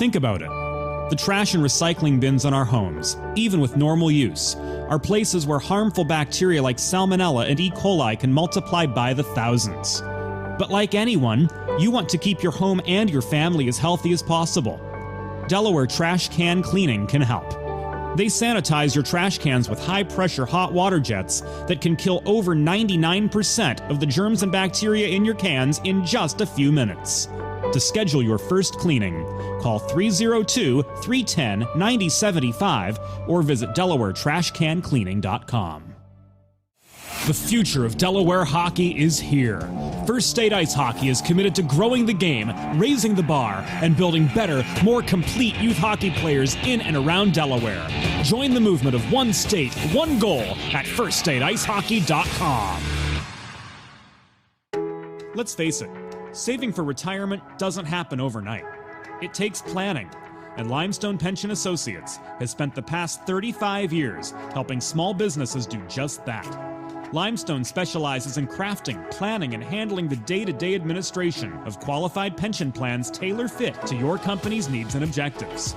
Think about it. The trash and recycling bins in our homes, even with normal use, are places where harmful bacteria like Salmonella and E. coli can multiply by the thousands. But like anyone, you want to keep your home and your family as healthy as possible. Delaware Trash Can Cleaning can help. They sanitize your trash cans with high-pressure hot water jets that can kill over 99% of the germs and bacteria in your cans in just a few minutes. To schedule your first cleaning, call 302-310-9075 or visit DelawareTrashCanCleaning.com. The future of Delaware hockey is here. First State Ice Hockey is committed to growing the game, raising the bar, and building better, more complete youth hockey players in and around Delaware. Join the movement of one state, one goal at FirstStateIceHockey.com. Let's face it, saving for retirement doesn't happen overnight. It takes planning, and Limestone Pension Associates has spent the past 35 years helping small businesses do just that. Limestone specializes in crafting, planning, and handling the day-to-day administration of qualified pension plans tailor-fit to your company's needs and objectives.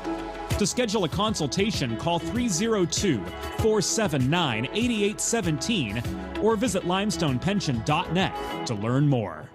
To schedule a consultation, call 302-479-8817 or visit limestonepension.net to learn more.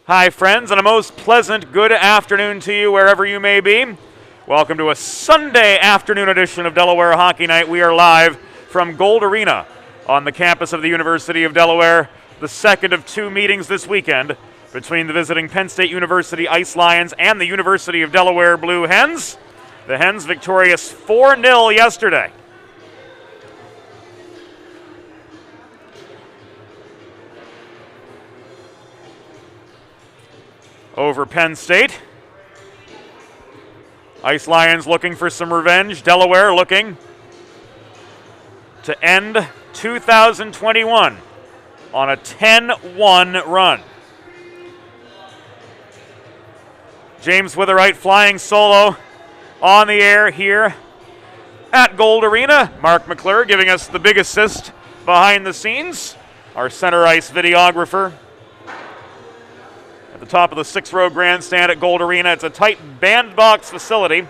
Hi, friends, and a most pleasant good afternoon to you wherever you may be. Welcome to a Sunday afternoon edition of Delaware Hockey Night. We are live from Gold Arena on the campus of the University of Delaware, the second of two meetings this weekend between the visiting Penn State University Ice Lions and the University of Delaware Blue Hens. The Hens victorious 4-0 yesterday. Over Penn State. Ice Lions looking for some revenge. Delaware looking to end 2021 on a 10-1 run. James Witherite flying solo on the air here at Gold Arena. Mark McClure giving us the big assist behind the scenes. Our center ice videographer. At the top of the 6-row grandstand at Gold Arena. It's a tight bandbox facility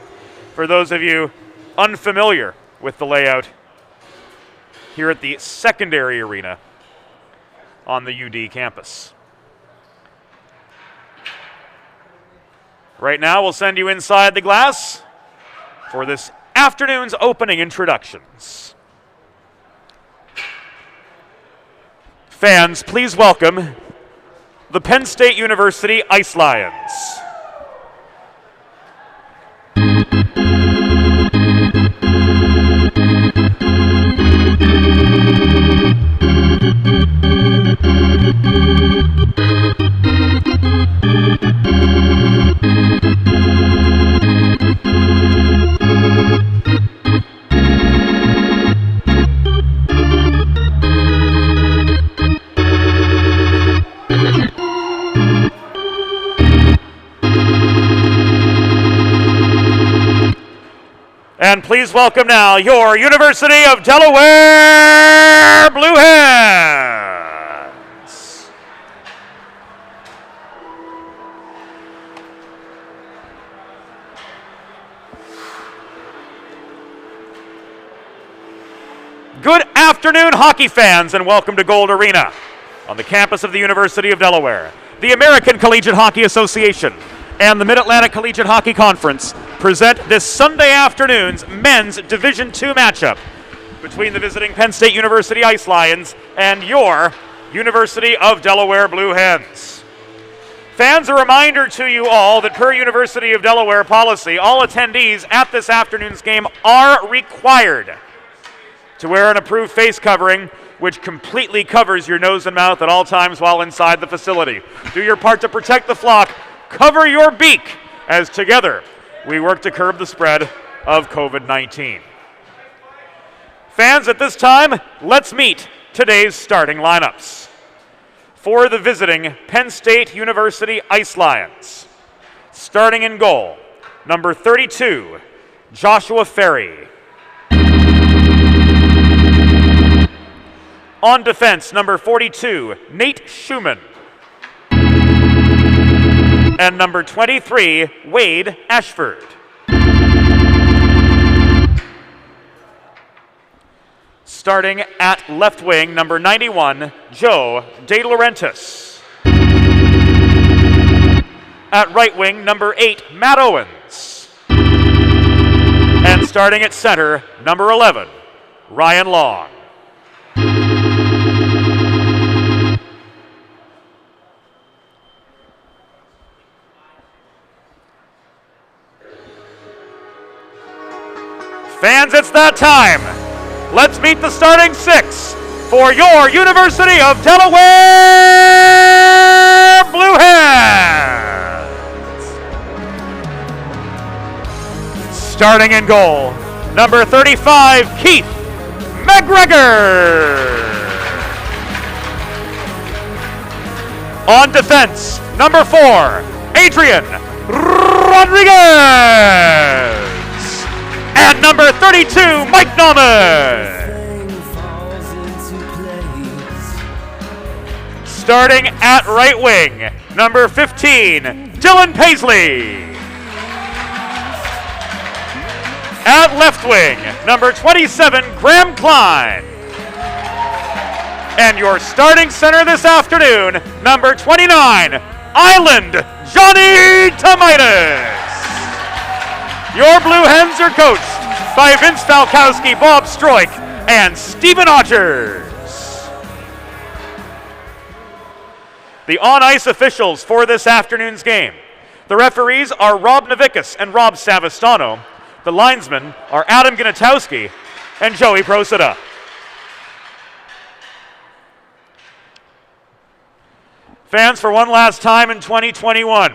for those of you unfamiliar with the layout here at the secondary arena on the UD campus. Right now, we'll send you inside the glass for this afternoon's opening introductions. Fans, please welcome the Penn State University Ice Lions. And please welcome now your University of Delaware Blue Hens. Good afternoon, hockey fans, and welcome to Gold Arena on the campus of the University of Delaware. The American Collegiate Hockey Association and the Mid-Atlantic Collegiate Hockey Conference present this Sunday afternoon's men's Division II matchup between the visiting Penn State University Ice Lions and your University of Delaware Blue Hens. Fans, a reminder to you all that per University of Delaware policy, all attendees at this afternoon's game are required to wear an approved face covering which completely covers your nose and mouth at all times while inside the facility. Do your part to protect the flock. Cover your beak as together we work to curb the spread of COVID-19. Fans, at this time, let's meet today's starting lineups. For the visiting Penn State University Ice Lions, starting in goal, number 32, Joshua Ferry. On defense, number 42, Nate Schumann. And number 23, Wade Ashford. Starting at left wing, number 91, Joe De Laurentiis. At right wing, number 8, Matt Owens. And starting at center, number 11, Ryan Long. Fans, it's that time. Let's meet the starting six for your University of Delaware Blue Hens. Starting in goal, number 35, Keith McGregor. On defense, number 4, Adrian Rodriguez. And number 32, Mike Nauman. Starting at right wing, number 15, Dylan Paisley. At left wing, number 27, Graham Klein. And your starting center this afternoon, number 29, Island, Johnny Tomitis. Your Blue Hens are coached by Vince Falkowski, Bob Stroik, and Stephen Auters. The on-ice officials for this afternoon's game. The referees are Rob Novickis and Rob Savastano. The linesmen are Adam Gnatowski and Joey Procida. Fans, for one last time in 2021,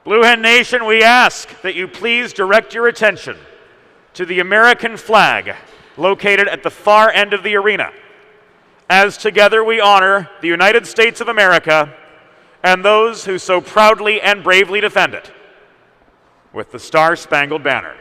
Blue Hen Nation, we ask that you please direct your attention to the American flag located at the far end of the arena, as together we honor the United States of America and those who so proudly and bravely defend it with the Star-Spangled Banner.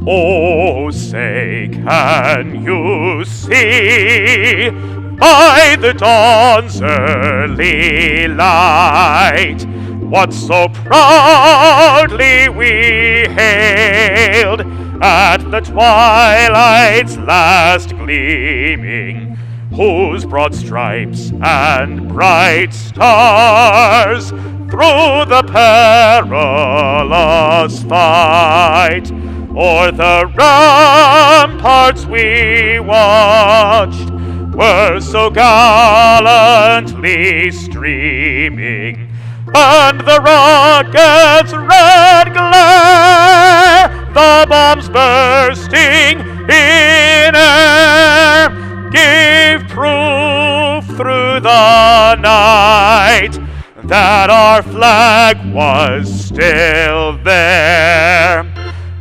Oh, say, can you see by the dawn's early light what so proudly we hailed at the twilight's last gleaming, whose broad stripes and bright stars through the perilous fight o'er the ramparts we watched were so gallantly streaming, and the rocket's red glare, the bombs bursting in air, gave proof through the night that our flag was still there.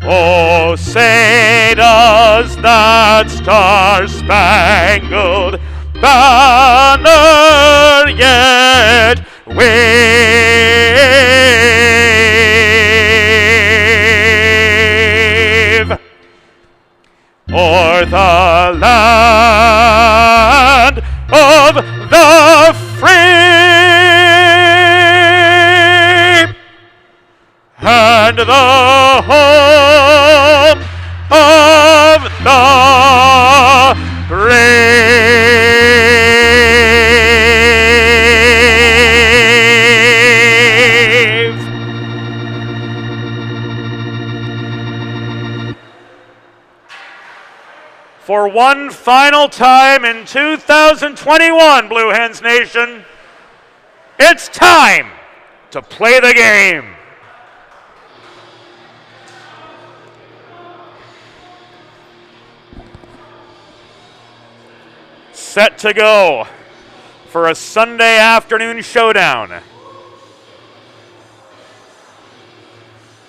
Oh, say does that star-spangled banner yet wave o'er the land of the free and the home of the brave. For one final time in 2021, Blue Hens Nation, it's time to play the game. Set to go for a Sunday afternoon showdown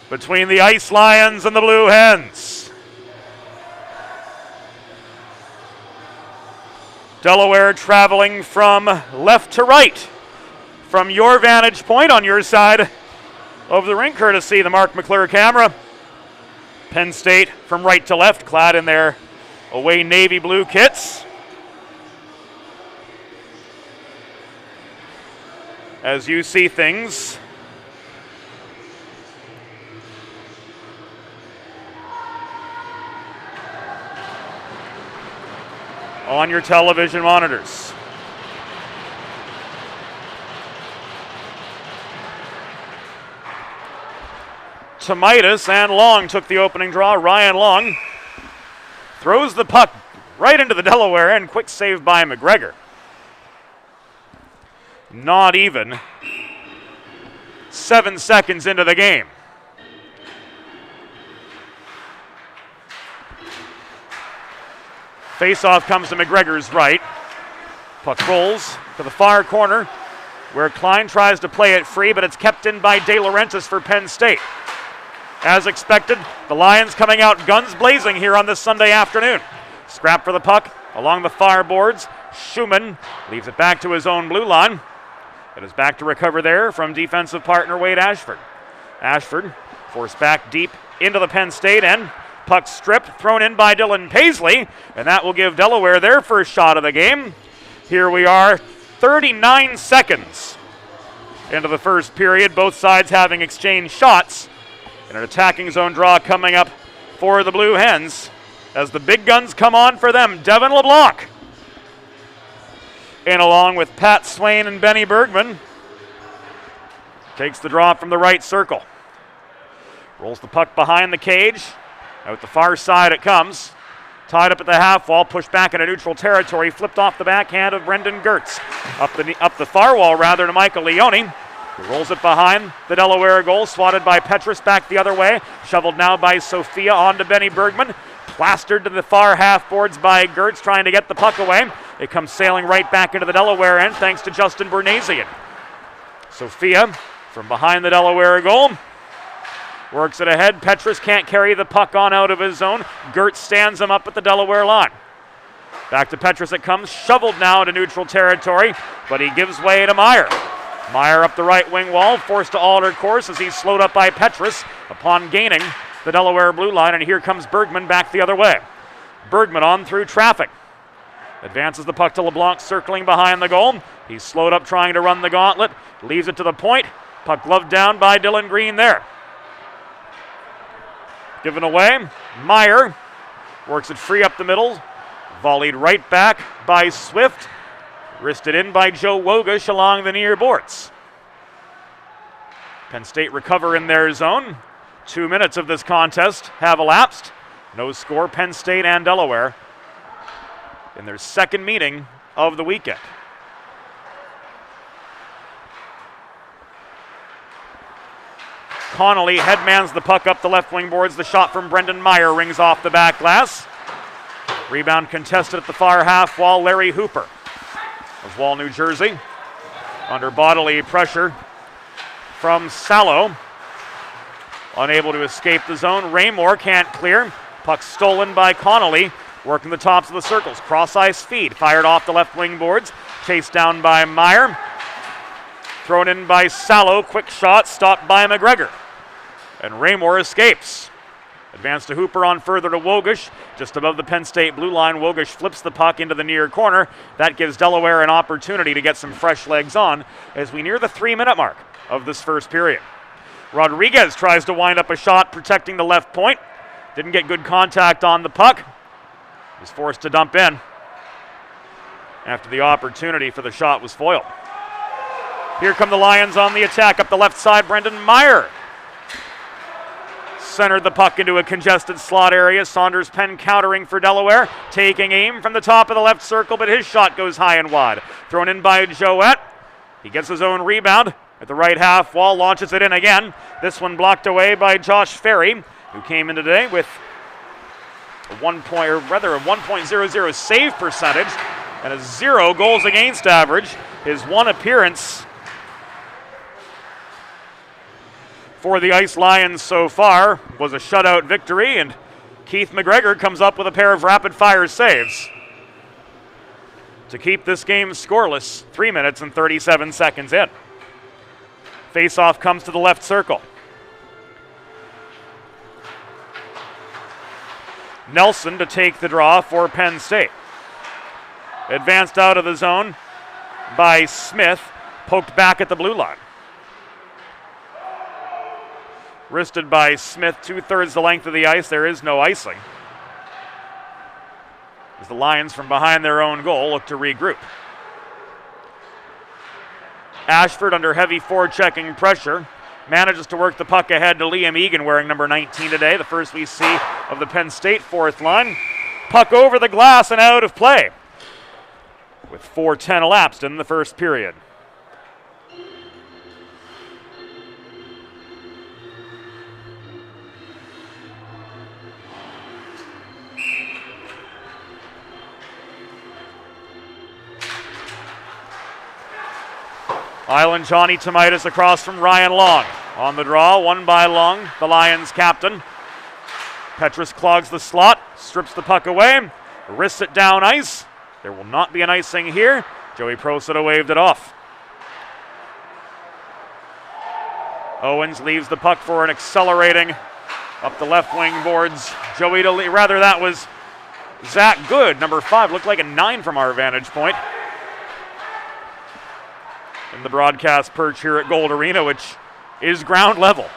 between the Ice Lions and the Blue Hens. Delaware traveling from left to right from your vantage point on your side of the rink, courtesy the Mark McClure camera. Penn State from right to left, clad in their away navy blue kits. As you see things on your television monitors. Tomitis and Long took the opening draw. Ryan Long throws the puck right into the Delaware end. Quick save by McGregor. Not even 7 seconds into the game. Face-off comes to McGregor's right. Puck rolls to the far corner where Klein tries to play it free, but it's kept in by De Laurentiis for Penn State. As expected, the Lions coming out guns blazing here on this Sunday afternoon. Scrap for the puck along the far boards. Schumann leaves it back to his own blue line. It is back to recover there from defensive partner Wade Ashford. Ashford forced back deep into the Penn State end. Puck stripped, thrown in by Dylan Paisley, and that will give Delaware their first shot of the game. Here we are, 39 seconds into the first period, both sides having exchanged shots. And an attacking zone draw coming up for the Blue Hens as the big guns come on for them. Devin LeBlanc in along with Pat Swain and Benny Bergman. Takes the draw from the right circle. Rolls the puck behind the cage. Out the far side it comes. Tied up at the half wall, pushed back into neutral territory, flipped off the backhand of Brendan Gertz. Up the far wall rather to Michael Leone. He rolls it behind the Delaware goal, swatted by Petrus back the other way. Shoveled now by Sophia on to Benny Bergman. Plastered to the far half boards by Gertz, trying to get the puck away. It comes sailing right back into the Delaware end thanks to Justin Bernazian. Sophia from behind the Delaware goal. Works it ahead. Petrus can't carry the puck on out of his zone. Gertz stands him up at the Delaware line. Back to Petrus it comes. Shoveled now into neutral territory, but he gives way to Meyer. Meyer up the right wing wall, forced to alter course as he's slowed up by Petrus upon gaining the Delaware blue line, and here comes Bergman back the other way. Bergman on through traffic. Advances the puck to LeBlanc, circling behind the goal. He's slowed up trying to run the gauntlet. Leaves it to the point. Puck gloved down by Dylan Green there. Given away. Meyer works it free up the middle. Volleyed right back by Swift. Wristed in by Joe Wogish along the near boards. Penn State recover in their zone. 2 minutes of this contest have elapsed. No score, Penn State and Delaware in their second meeting of the weekend. Connolly headmans the puck up the left wing boards. The shot from Brendan Meyer rings off the back glass. Rebound contested at the far half wall. Larry Hooper of Wall, New Jersey, under bodily pressure from Sallow. Unable to escape the zone. Raymore can't clear. Puck stolen by Connolly. Working the tops of the circles. Cross ice feed. Fired off the left wing boards. Chased down by Meyer. Thrown in by Sallow. Quick shot. Stopped by McGregor. And Raymore escapes. Advance to Hooper on further to Wogish. Just above the Penn State blue line. Wogish flips the puck into the near corner. That gives Delaware an opportunity to get some fresh legs on as we near the 3-minute mark of this first period. Rodriguez tries to wind up a shot protecting the left point. Didn't get good contact on the puck. Was forced to dump in after the opportunity for the shot was foiled. Here come the Lions on the attack up the left side. Brendan Meyer centered the puck into a congested slot area. Saunders Penn countering for Delaware. Taking aim from the top of the left circle, but his shot goes high and wide. Thrown in by Jouette. He gets his own rebound at the right half wall, launches it in again. This one blocked away by Josh Ferry, who came in today with a 1.00 save percentage and a 0 goals against average. His one appearance for the Ice Lions so far was a shutout victory, and Keith McGregor comes up with a pair of rapid-fire saves to keep this game scoreless. 3 minutes and 37 seconds in. Face-off comes to the left circle. Nelson to take the draw for Penn State. Advanced out of the zone by Smith, poked back at the blue line. Wristed by Smith, 2/3 the length of the ice. There is no icing, as the Lions from behind their own goal look to regroup. Ashford under heavy forechecking pressure manages to work the puck ahead to Liam Egan, wearing number 19 today, the first we see of the Penn State fourth line. Puck over the glass and out of play with 4:10 elapsed in the first period. Island Johnny Tomaitis across from Ryan Long. On the draw, won by Long, the Lions captain. Petrus clogs the slot, strips the puck away, wrists it down ice. There will not be an icing here. Joey Prosita waved it off. Owens leaves the puck for an accelerating up the left wing boards. That was Zach Good, number 5. Looked like a 9 from our vantage point. in the broadcast perch here at Gold Arena, which is ground level.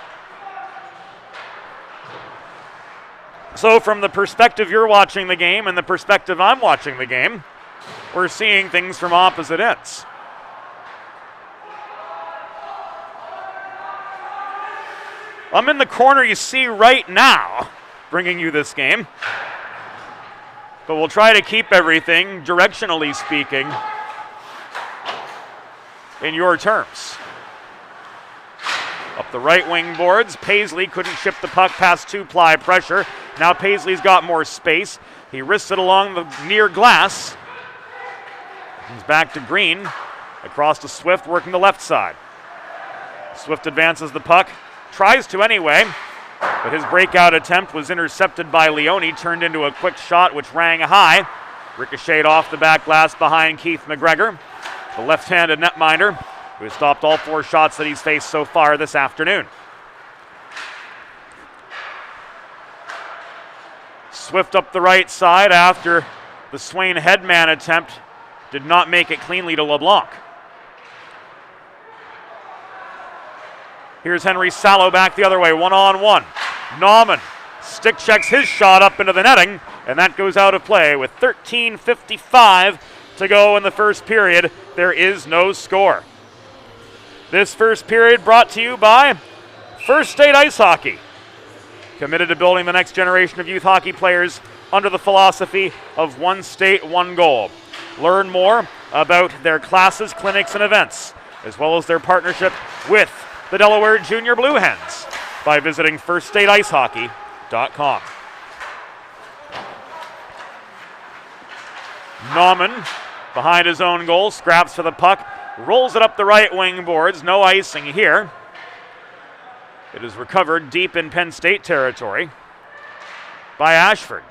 So from the perspective you're watching the game and the perspective I'm watching the game, we're seeing things from opposite ends. I'm in the corner you see right now, bringing you this game. But we'll try to keep everything, directionally speaking, in your terms. Up the right wing boards, Paisley couldn't ship the puck past two-ply pressure. Now Paisley's got more space. He wrists it along the near glass. He's back to Green, across to Swift, working the left side. Swift advances the puck, tries to anyway, but his breakout attempt was intercepted by Leone, turned into a quick shot which rang high. Ricocheted off the back glass behind Keith McGregor, the left-handed netminder, who has stopped all 4 shots that he's faced so far this afternoon. Swift up the right side after the Swain headman attempt did not make it cleanly to LeBlanc. Here's Henry Salo back the other way, one-on-one. Nauman stick checks his shot up into the netting, and that goes out of play with 13:55 to go in the first period. There is no score. This first period brought to you by First State Ice Hockey, committed to building the next generation of youth hockey players under the philosophy of one state, one goal. Learn more about their classes, clinics, and events, as well as their partnership with the Delaware Junior Blue Hens by visiting firststateicehockey.com. Nauman, behind his own goal, scraps for the puck, rolls it up the right wing boards. No icing here. It is recovered deep in Penn State territory by Ashford.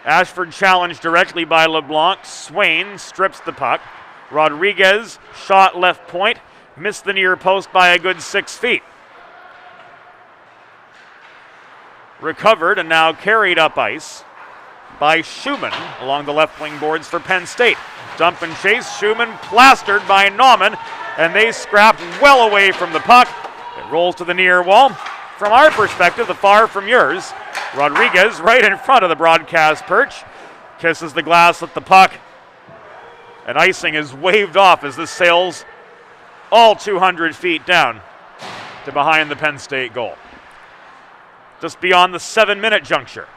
Ashford challenged directly by LeBlanc. Swain strips the puck. Rodriguez, shot left point, missed the near post by a good 6 feet. Recovered and now carried up ice by Schumann along the left wing boards for Penn State. Dump and chase, Schumann plastered by Nauman, and they scrapped well away from the puck. It rolls to the near wall. From our perspective, the far from yours, Rodriguez right in front of the broadcast perch, kisses the glass with the puck, and icing is waved off as this sails all 200 feet down to behind the Penn State goal. Just beyond the 7-minute juncture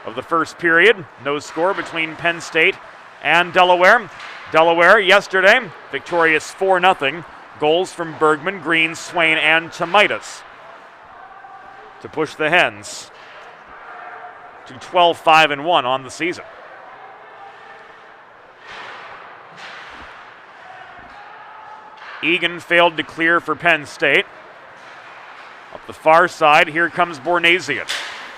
of the first period, no score between Penn State and Delaware. Delaware yesterday victorious 4-0. Goals from Bergman, Green, Swain, and Tomaitis to push the Hens to 12-5-1 on the season. Egan failed to clear for Penn State. Up the far side, here comes Bornasian.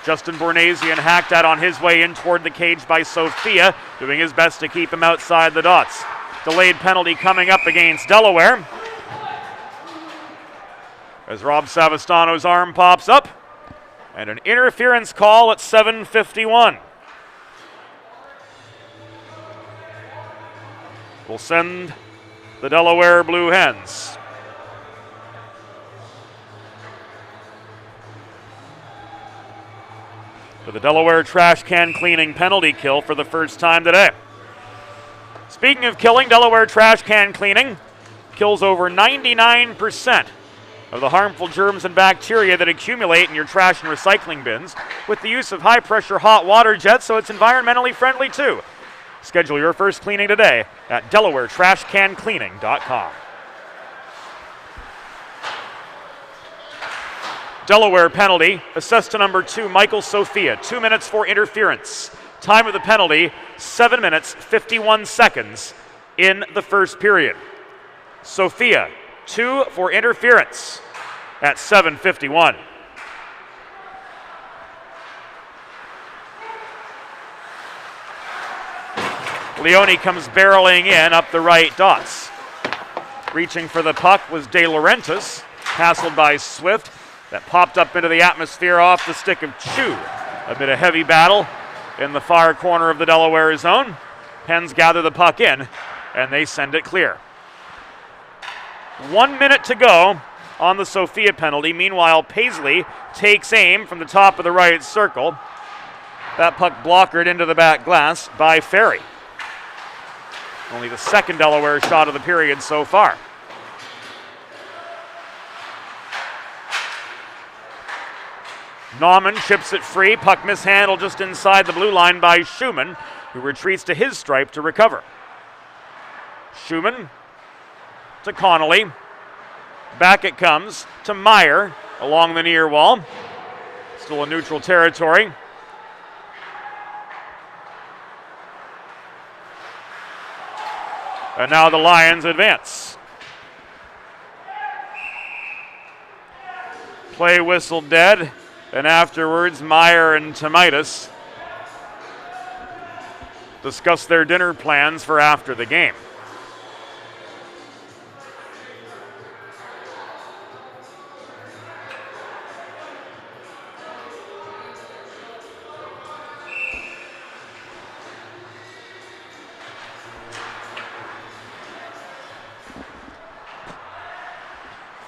Justin Bornasian hacked at on his way in toward the cage by Sophia, doing his best to keep him outside the dots. Delayed penalty coming up against Delaware, as Rob Savastano's arm pops up, and an interference call at 7:51. Will send the Delaware Blue Hens for the Delaware trash can cleaning penalty kill for the first time today. Speaking of killing, Delaware trash can cleaning kills over 99% of the harmful germs and bacteria that accumulate in your trash and recycling bins with the use of high-pressure hot water jets, so it's environmentally friendly too. Schedule your first cleaning today at DelawareTrashCanCleaning.com. Delaware penalty, assessed to number 2, Michael Sophia. 2 minutes for interference. Time of the penalty, 7 minutes, 51 seconds in the first period. Sophia, 2 for interference at 7:51. Leone comes barreling in up the right dots. Reaching for the puck was De Laurentiis, hassled by Swift. That popped up into the atmosphere off the stick of Chu amid a heavy battle in the far corner of the Delaware zone. Hens gather the puck in, and they send it clear. 1 minute to go on the Sophia penalty. Meanwhile, Paisley takes aim from the top of the right circle. That puck blockered into the back glass by Ferry. Only the second Delaware shot of the period so far. Nauman chips it free. Puck mishandled just inside the blue line by Schumann, who retreats to his stripe to recover. Schumann to Connolly. Back it comes to Meyer along the near wall. Still in neutral territory. And now the Lions advance. Play whistle dead. And afterwards, Meyer and Tomaitis discuss their dinner plans for after the game.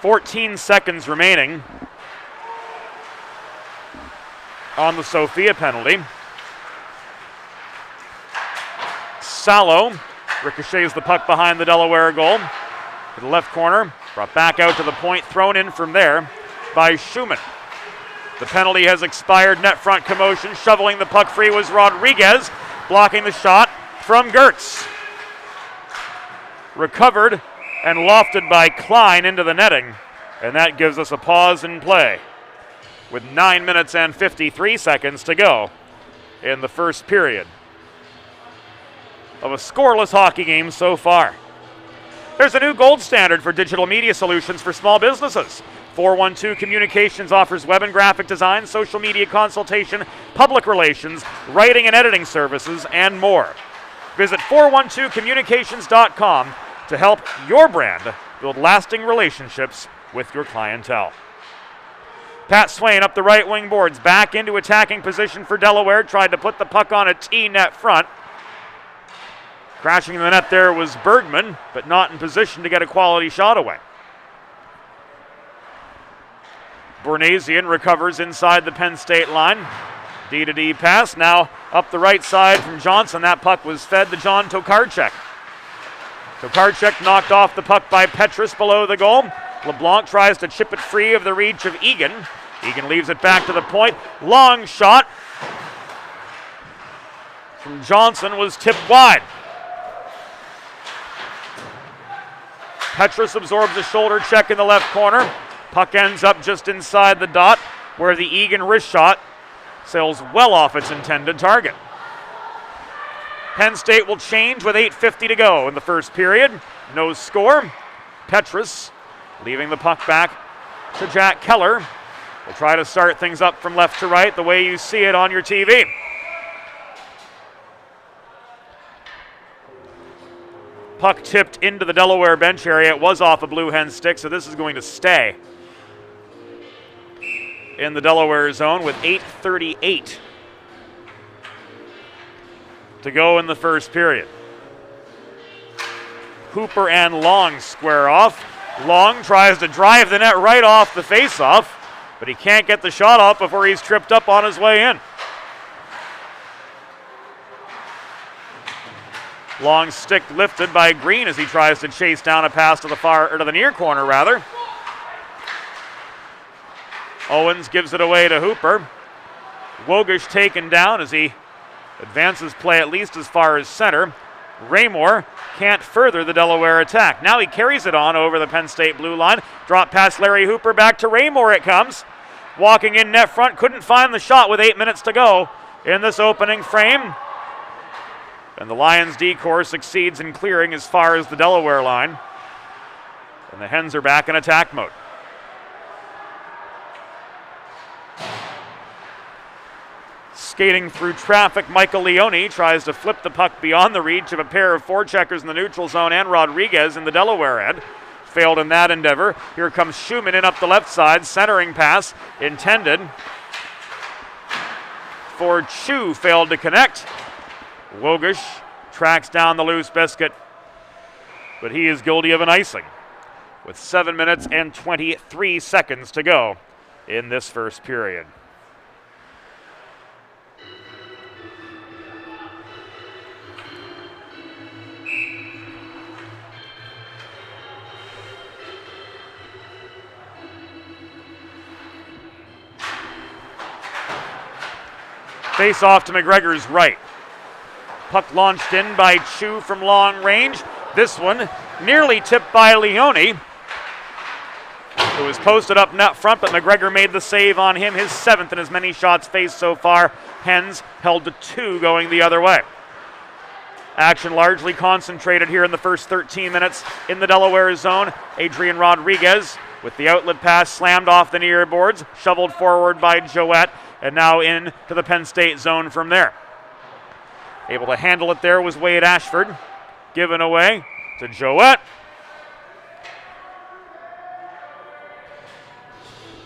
"14 seconds remaining on the Sophia penalty. Salo ricochets the puck behind the Delaware goal to the left corner, brought back out to the point, thrown in from there by Schumann. The penalty has expired. Net front commotion. Shoveling the puck free was Rodriguez, blocking the shot from Gertz. Recovered and lofted by Klein into the netting, and that gives us a pause in play with 9 minutes and 53 seconds to go in the first period of a scoreless hockey game so far. There's a new gold standard for digital media solutions for small businesses. 412 Communications offers web and graphic design, social media consultation, public relations, writing and editing services, and more. Visit 412communications.com to help your brand build lasting relationships with your clientele. Pat Swain up the right wing boards, back into attacking position for Delaware, tried to put the puck on a T net front. Crashing in the net there was Bergman, but not in position to get a quality shot away. Bornasian recovers inside the Penn State line. D-to-D pass, now up the right side from Johnson. That puck was fed to John Tokarczuk. Tokarczuk knocked off the puck by Petrus below the goal. LeBlanc tries to chip it free of the reach of Egan. Egan leaves it back to the point. Long shot from Johnson was tipped wide. Petrus absorbs a shoulder check in the left corner. Puck ends up just inside the dot where the Egan wrist shot sails well off its intended target. Penn State will change with 8:50 to go in the first period. No score. Petrus leaving the puck back to Jack Keller. We'll try to start things up from left to right the way you see it on your TV. Puck tipped into the Delaware bench area. It was off a blue hen stick, so this is going to stay in the Delaware zone with 8:38 to go in the first period. Hooper and Long square off. Long tries to drive the net right off the faceoff, but he can't get the shot off before he's tripped up on his way in. Long stick lifted by Green as he tries to chase down a pass to the far, or to the near corner rather. Owens gives it away to Hooper. Wogish taken down as he advances play at least as far as center. Raymore can't further the Delaware attack. Now he carries it on over the Penn State blue line. Drop past Larry Hooper, back to Raymore it comes. Walking in net front, couldn't find the shot with 8 minutes to go in this opening frame. And the Lions D-corps succeeds in clearing as far as the Delaware line. And the Hens are back in attack mode. Skating through traffic, Michael Leone tries to flip the puck beyond the reach of a pair of forecheckers in the neutral zone and Rodriguez in the Delaware end. Failed in that endeavor. Here comes Schumann in up the left side. Centering pass intended for Chu, failed to connect. Wogish tracks down the loose biscuit, but he is guilty of an icing. with 7 minutes and 23 seconds to go in this first period. Face off to McGregor's right. Puck launched in by Chu from long range. This one nearly tipped by Leone. It was posted up net front, but McGregor made the save on him, his 7th in as many shots faced so far. Hens held to 2 going the other way. Action largely concentrated here in the first 13 minutes in the Delaware zone. Adrian Rodriguez with the outlet pass slammed off the near boards, shoveled forward by Joette, and now in to the Penn State zone from there. Able to handle it there was Wade Ashford. Given away to Joette.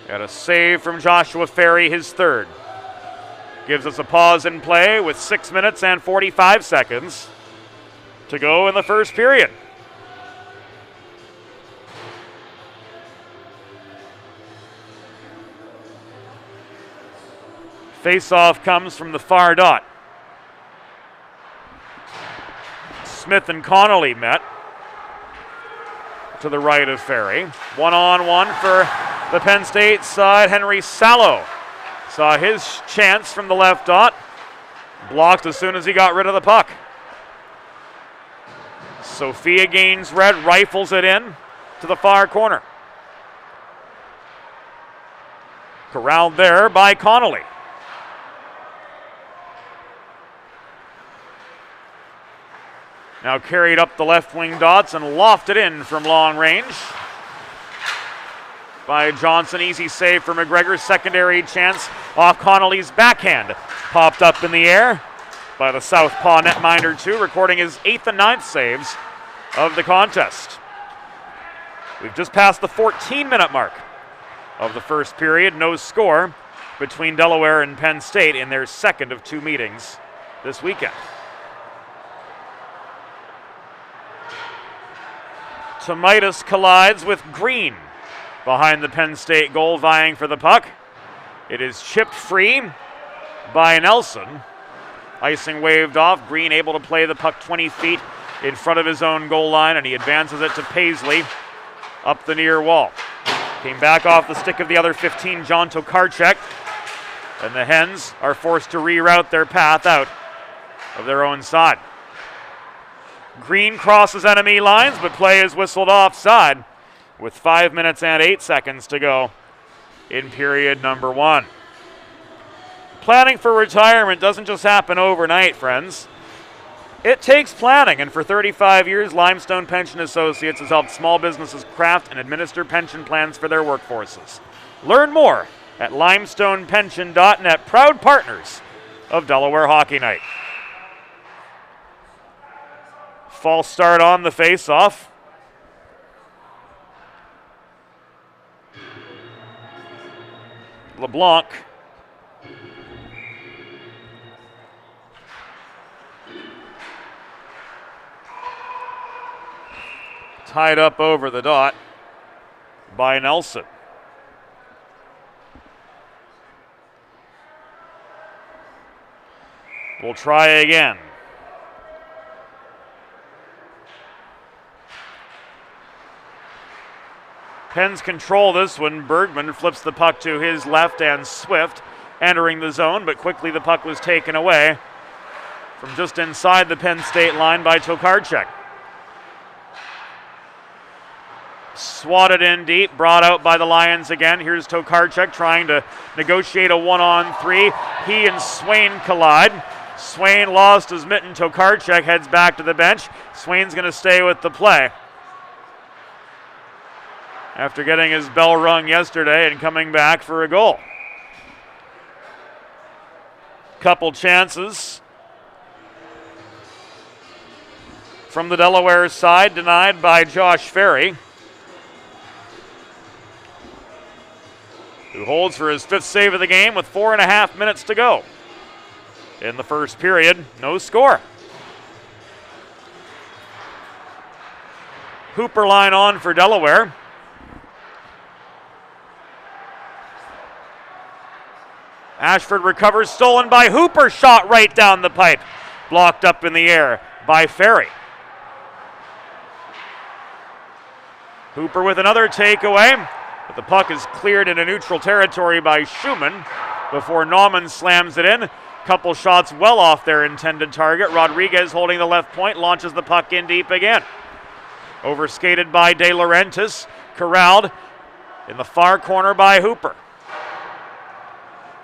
Got a save from Joshua Ferry, his 3rd. Gives us a pause in play with 6 minutes and 45 seconds to go in the first period. Face-off comes from the far dot. Smith and Connolly met to the right of Ferry. One-on-one for the Penn State side. Henry Sallow saw his chance from the left dot. Blocked as soon as he got rid of the puck. Sophia gains red, rifles it in to the far corner. Corralled there by Connolly. Now carried up the left wing dots and lofted in from long range by Johnson. Easy save for McGregor. Secondary chance off Connolly's backhand. Popped up in the air by the southpaw netminder too, recording his 8th and 9th saves of the contest. We've just passed the 14-minute mark of the first period. No score between Delaware and Penn State in their second of 2 meetings this weekend. Tomaitis collides with Green behind the Penn State goal, vying for the puck. It is chipped free by Nelson. Icing waved off. Green able to play the puck 20 feet in front of his own goal line, and he advances it to Paisley up the near wall. Came back off the stick of the other 15, John Tokarczak, and the Hens are forced to reroute their path out of their own side. Green crosses enemy lines, but play is whistled offside with 5 minutes and 8 seconds to go in period number 1. Planning for retirement doesn't just happen overnight, friends. It takes planning, and for 35 years, Limestone Pension Associates has helped small businesses craft and administer pension plans for their workforces. Learn more at limestonepension.net, proud partners of Delaware Hockey Night. False start on the face-off. LeBlanc tied up over the dot by Nelson. We'll try again. Pens control this one. Bergman flips the puck to his left, and Swift entering the zone, but quickly the puck was taken away from just inside the Penn State line by Tokarczak. Swatted in deep, brought out by the Lions again. Here's Tokarczak trying to negotiate a 1-on-3. He and Swain collide. Swain lost his mitten. Tokarczak heads back to the bench. Swain's going to stay with the play after getting his bell rung yesterday and coming back for a goal. Couple chances from the Delaware side, denied by Josh Ferry, who holds for his 5th save of the game with 4.5 minutes to go in the first period. No score. Hooper line on for Delaware. Ashford recovers, stolen by Hooper, shot right down the pipe. Blocked up in the air by Ferry. Hooper with another takeaway, but the puck is cleared into neutral territory by Schumann before Nauman slams it in. Couple shots well off their intended target. Rodriguez holding the left point, launches the puck in deep again. Overskated by De Laurentiis, corralled in the far corner by Hooper.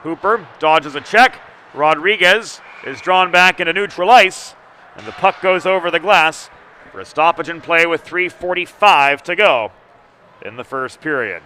Hooper dodges a check. Rodriguez is drawn back into neutral ice, and the puck goes over the glass for a stoppage in play with 3:45 to go in the first period.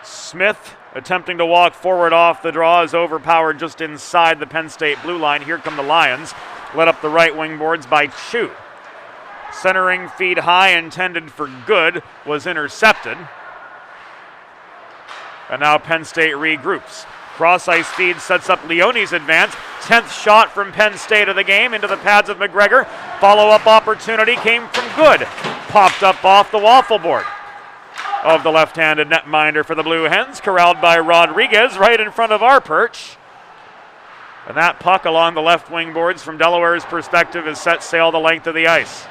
Smith attempting to walk forward off the draw is overpowered just inside the Penn State blue line. Here come the Lions, led up the right wing boards by Chu. Centering feed high, intended for good, was intercepted. And now Penn State regroups. Cross ice feed sets up Leone's advance. 10th shot from Penn State of the game into the pads of McGregor. Follow-up opportunity came from Good. Popped up off the waffle board of the left-handed netminder for the Blue Hens, corralled by Rodriguez right in front of our perch. And that puck along the left wing boards from Delaware's perspective is set sail the length of the ice.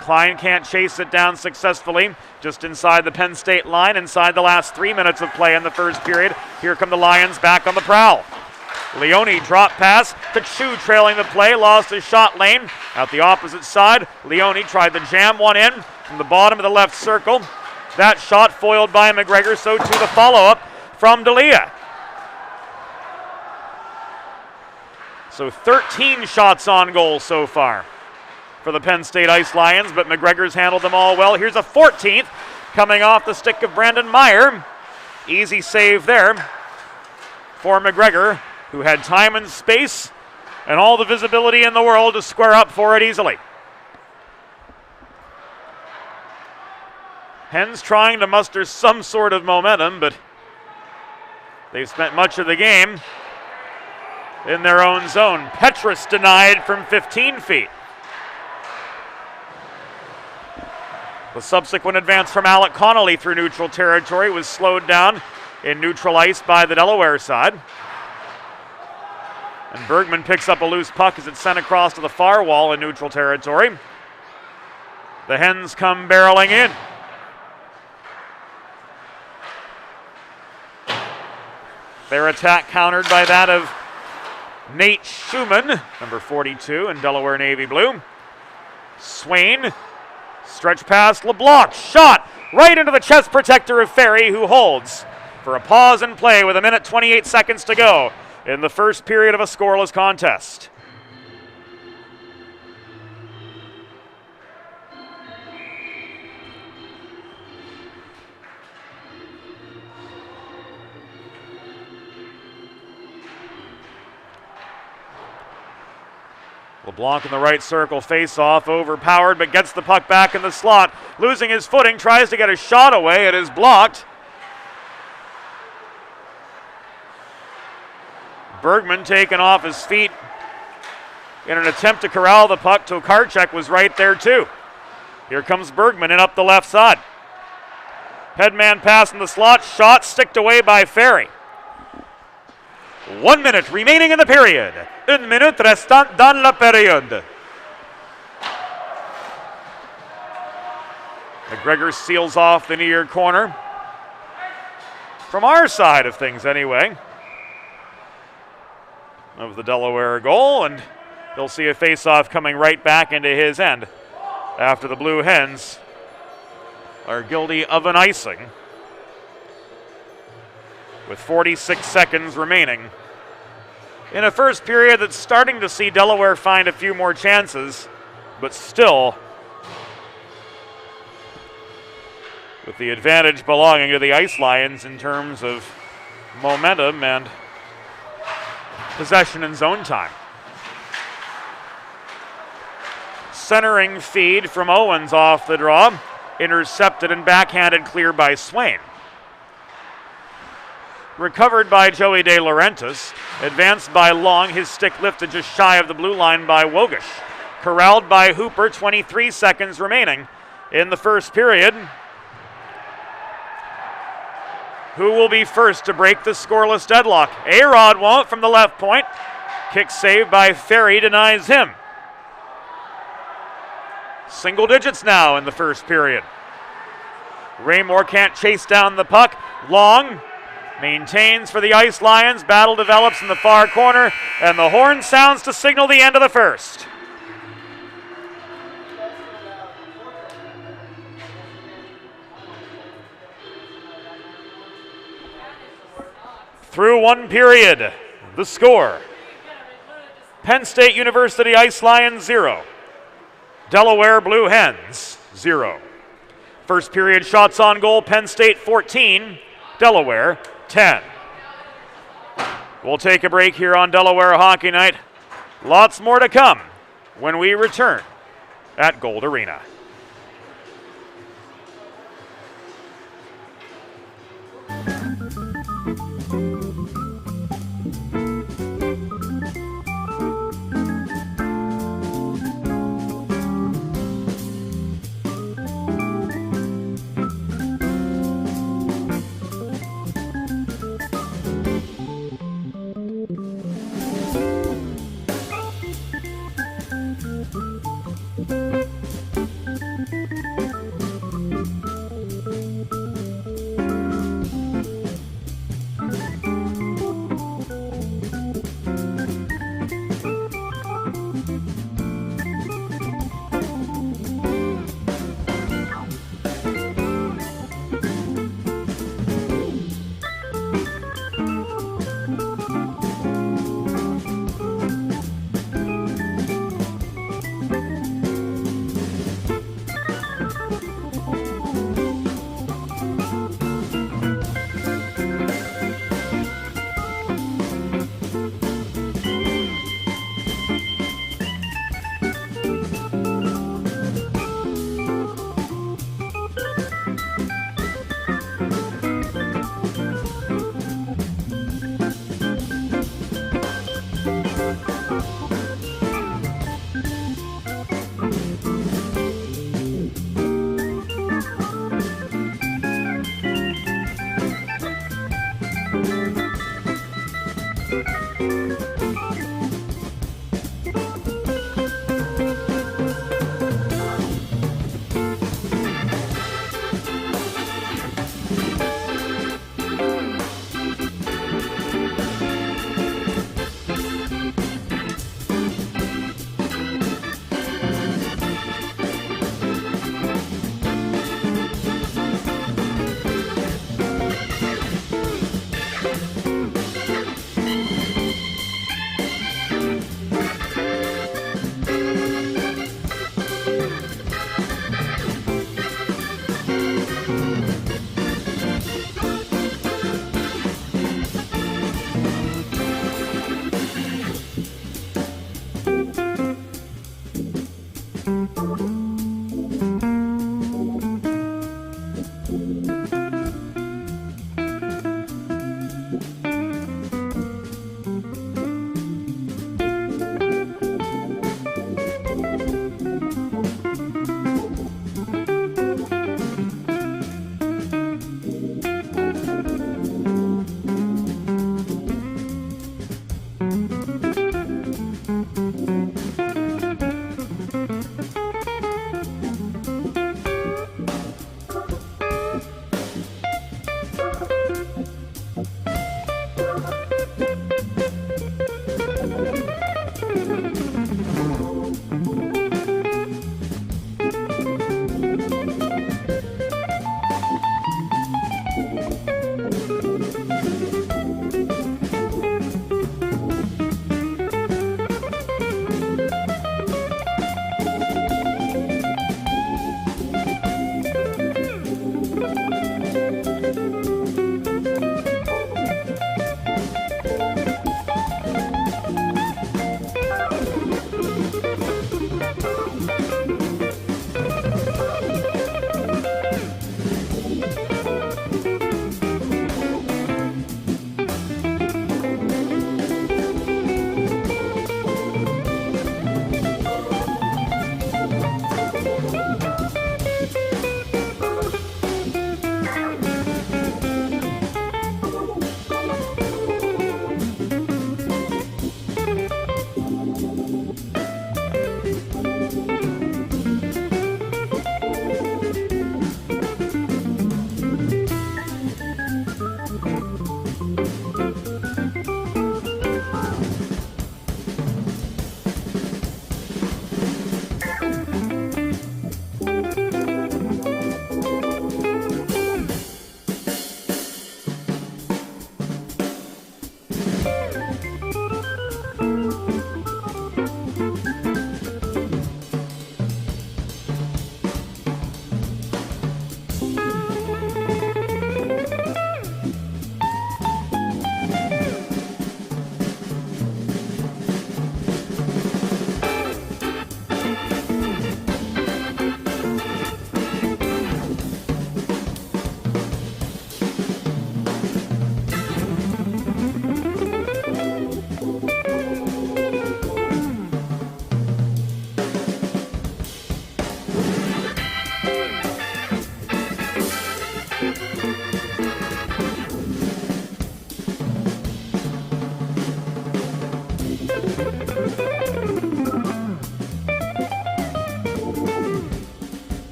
Klein can't chase it down successfully, just inside the Penn State line, inside the last 3 minutes of play in the first period. Here come the Lions back on the prowl. Leone drop pass to Chu, trailing the play, lost his shot lane. Out the opposite side, Leone tried to jam one in from the bottom of the left circle. That shot foiled by McGregor, so too the follow-up from D'Elia. So 13 shots on goal so far for the Penn State Ice Lions, but McGregor's handled them all well. Here's a 14th coming off the stick of Brandon Meyer. Easy save there for McGregor, who had time and space and all the visibility in the world to square up for it easily. Hens trying to muster some sort of momentum, but they've spent much of the game in their own zone. Petrus denied from 15 feet. The subsequent advance from Alec Connolly through neutral territory was slowed down in neutral ice by the Delaware side. And Bergman picks up a loose puck as it's sent across to the far wall in neutral territory. The Hens come barreling in. Their attack countered by that of Nate Schumann, number 42 in Delaware Navy blue. Swain, stretch pass, LeBlanc, shot right into the chest protector of Ferry, who holds for a pause in play with 1:28 seconds to go in the first period of a scoreless contest. LeBlanc in the right circle, face-off, overpowered, but gets the puck back in the slot. Losing his footing, tries to get a shot away. It is blocked. Bergman taken off his feet in an attempt to corral the puck. Tokarczuk was right there too. Here comes Bergman in up the left side. Headman pass in the slot, shot sticked away by Ferry. 1 minute remaining in the period. 1 minute restant dans la période. McGregor seals off the near corner. From our side of things anyway, of the Delaware goal, and he'll see a face-off coming right back into his end after the Blue Hens are guilty of an icing with 46 seconds remaining in a first period that's starting to see Delaware find a few more chances, but still with the advantage belonging to the Ice Lions in terms of momentum and possession and zone time. Centering feed from Owens off the draw, intercepted and backhanded clear by Swain. Recovered by Joey De Laurentiis. Advanced by Long. His stick lifted just shy of the blue line by Wogish. Corralled by Hooper. 23 seconds remaining in the first period. Who will be first to break the scoreless deadlock? A-Rod won't from the left point. Kick saved by Ferry denies him. Single digits now in the first period. Raymore can't chase down the puck. Long maintains for the Ice Lions. Battle develops in the far corner, and the horn sounds to signal the end of the first. Through one period, the score: Penn State University Ice Lions 0, Delaware Blue Hens 0. First period shots on goal: Penn State 14, Delaware 10. We'll take a break here on Delaware Hockey Night. Lots more to come when we return at Gold Arena.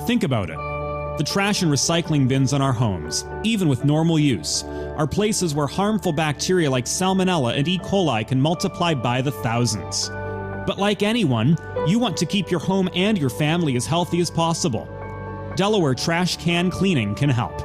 Think about it. The trash and recycling bins in our homes, even with normal use, are places where harmful bacteria like Salmonella and E. coli can multiply by the thousands. But like anyone, you want to keep your home and your family as healthy as possible. Delaware Trash Can Cleaning can help.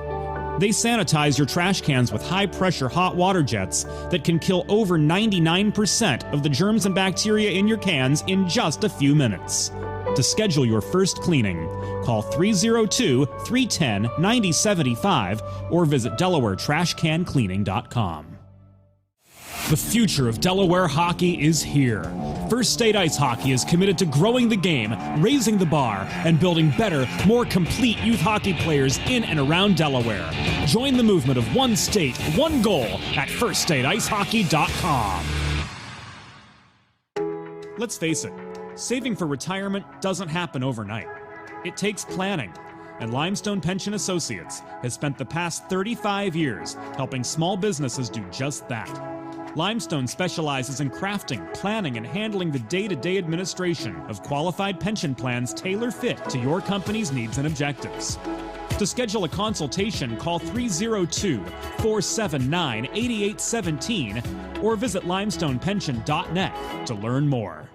They sanitize your trash cans with high-pressure hot water jets that can kill over 99% of the germs and bacteria in your cans in just a few minutes. To schedule your first cleaning, call 302-310-9075 or visit DelawareTrashCanCleaning.com. The future of Delaware hockey is here. First State Ice Hockey is committed to growing the game, raising the bar, and building better, more complete youth hockey players in and around Delaware. Join the movement of one state, one goal at FirstStateIceHockey.com. Let's face it, saving for retirement doesn't happen overnight. It takes planning, and Limestone Pension Associates has spent the past 35 years helping small businesses do just that. Limestone specializes in crafting, planning, and handling the day-to-day administration of qualified pension plans tailor-fit to your company's needs and objectives. To schedule a consultation, call 302-479-8817 or visit limestonepension.net to learn more.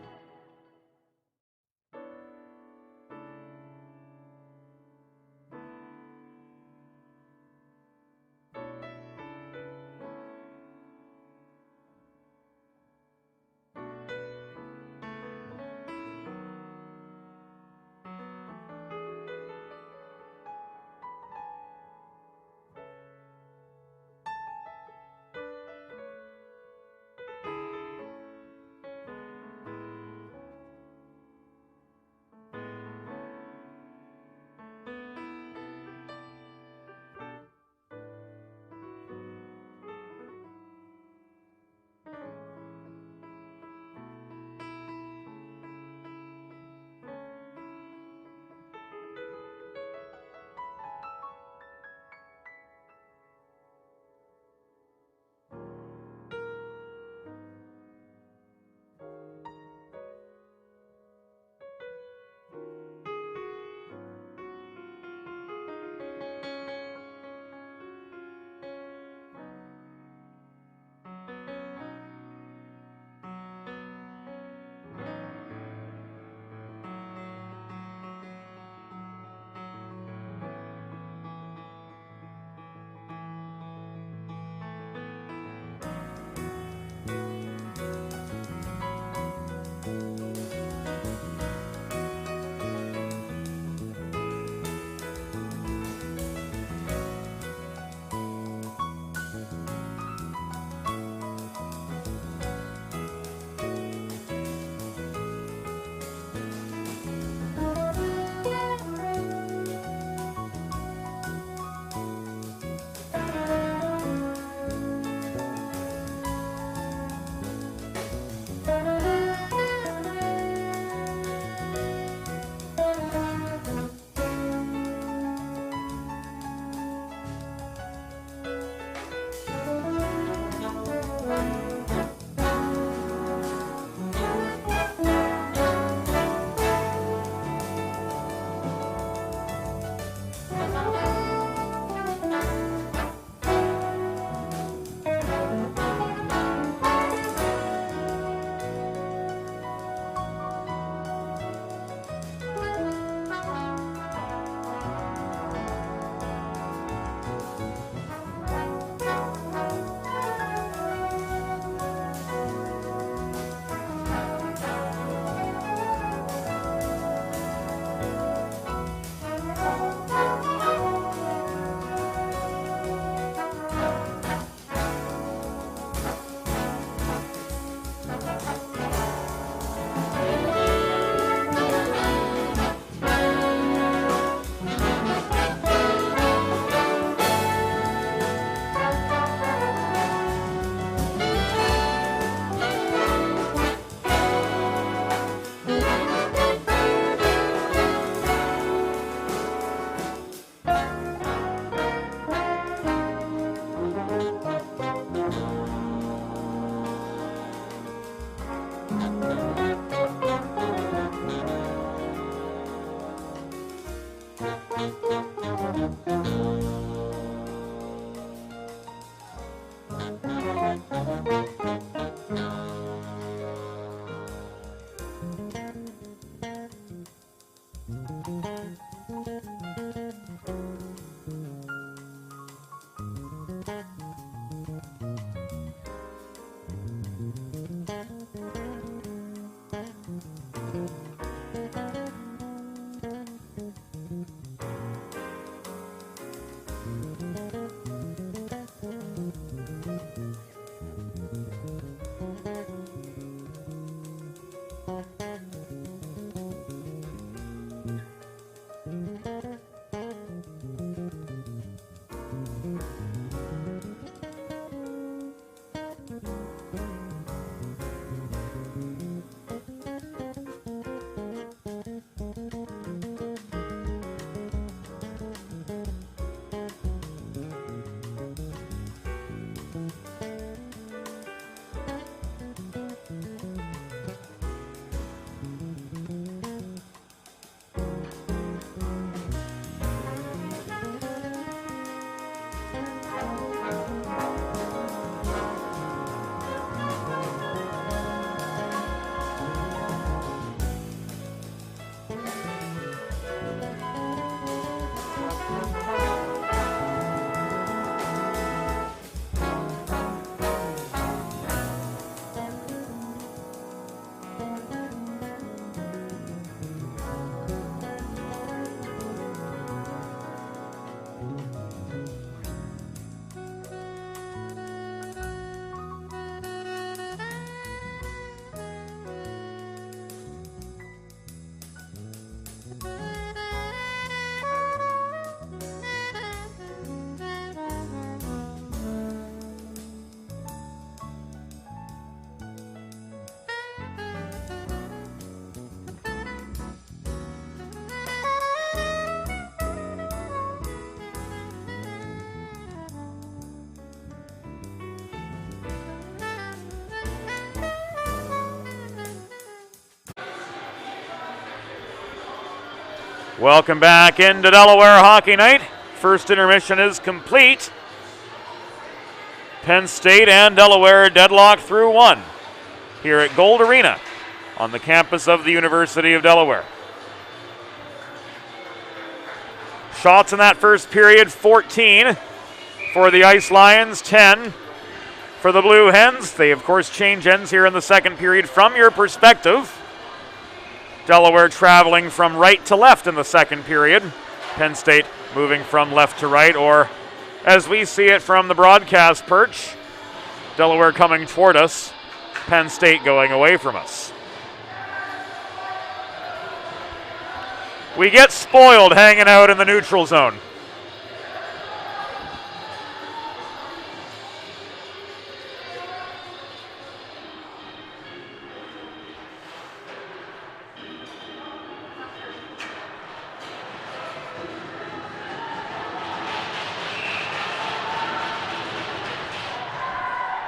Welcome back into Delaware Hockey Night. First intermission is complete. Penn State and Delaware deadlocked through one here at Gold Arena on the campus of the University of Delaware. Shots in that first period, 14 for the Ice Lions, 10 for the Blue Hens. They, of course, change ends here in the second period. From your perspective, Delaware traveling from right to left in the second period. Penn State moving from left to right, or as we see it from the broadcast perch, Delaware coming toward us, Penn State going away from us. We get spoiled hanging out in the neutral zone.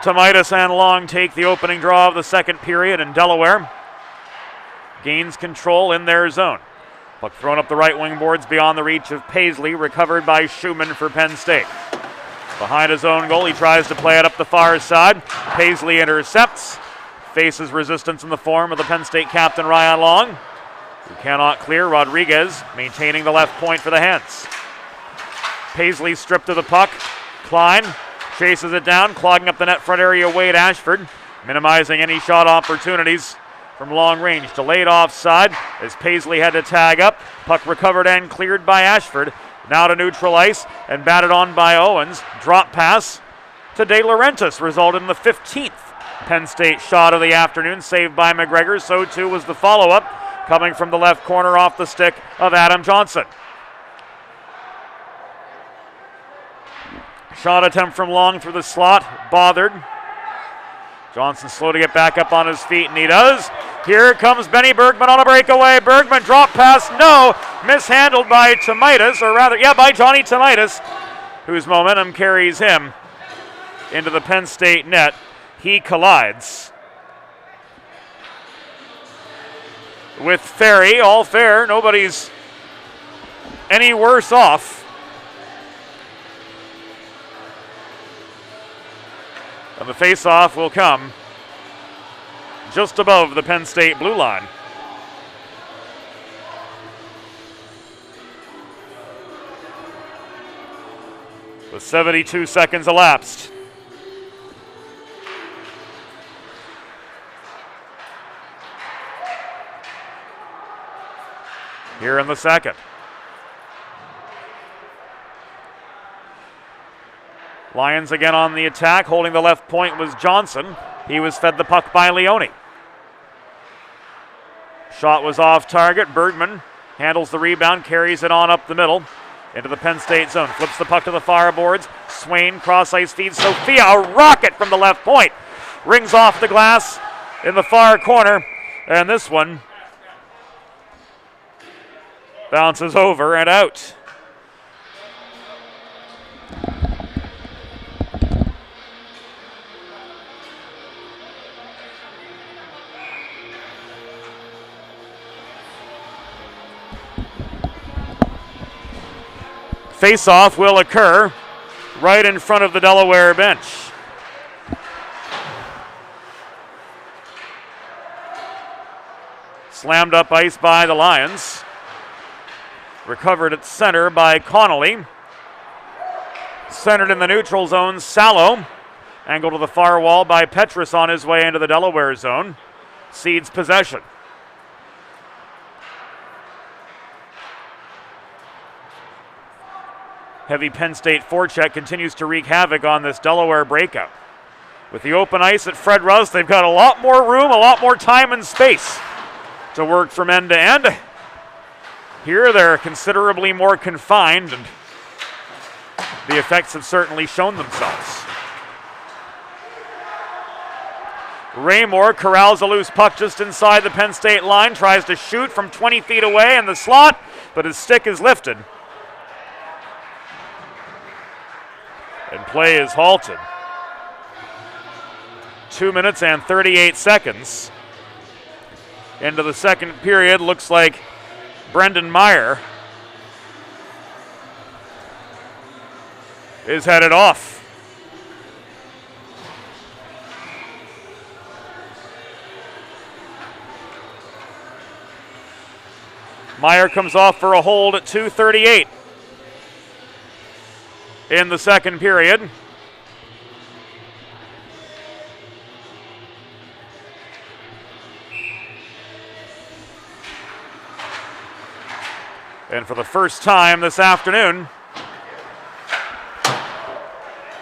Tomitis and Long take the opening draw of the second period, and Delaware gains control in their zone. Puck thrown up the right wing boards beyond the reach of Paisley, recovered by Schumann for Penn State. Behind his own goal, he tries to play it up the far side. Paisley intercepts, faces resistance in the form of the Penn State captain Ryan Long, who cannot clear. Rodriguez maintaining the left point for the Hens. Paisley stripped of the puck. Klein chases it down, clogging up the net front area. Wade Ashford minimizing any shot opportunities from long range. Delayed offside as Paisley had to tag up. Puck recovered and cleared by Ashford. Now to neutral ice and batted on by Owens. Drop pass to De Laurentiis resulted in the 15th Penn State shot of the afternoon, saved by McGregor. So too was the follow-up coming from the left corner off the stick of Adam Johnson. Shot attempt from Long through the slot, bothered. Johnson slow to get back up on his feet, and he does. Here comes Benny Bergman on a breakaway. Bergman drop pass, no. Mishandled by Tomitis, or rather, by Johnny Tomitis, whose momentum carries him into the Penn State net. He collides with Ferry, all fair. Nobody's any worse off. And the face-off will come just above the Penn State blue line. With 72 seconds elapsed. Here in the second. Lions again on the attack. Holding the left point was Johnson. He was fed the puck by Leone. Shot was off target. Bergman handles the rebound, carries it on up the middle into the Penn State zone. Flips the puck to the far boards. Swain cross ice feeds Sophia. A rocket from the left point. Rings off the glass in the far corner. And this one bounces over and out. Face-off will occur right in front of the Delaware bench. Slammed up ice by the Lions. Recovered at center by Connolly. Centered in the neutral zone, Sallow. Angled to the far wall by Petrus on his way into the Delaware zone. Cedes possession. Heavy Penn State forecheck continues to wreak havoc on this Delaware breakout. With the open ice at Fred Russ, they've got a lot more room, a lot more time and space to work from end to end. Here they're considerably more confined, and the effects have certainly shown themselves. Raymore corrals a loose puck just inside the Penn State line, tries to shoot from 20 feet away in the slot, but his stick is lifted. And play is halted. 2 minutes and 38 seconds into the second period. Looks like Brendan Meyer is headed off. Meyer comes off for a hold at 2:38 in the second period. And for the first time this afternoon,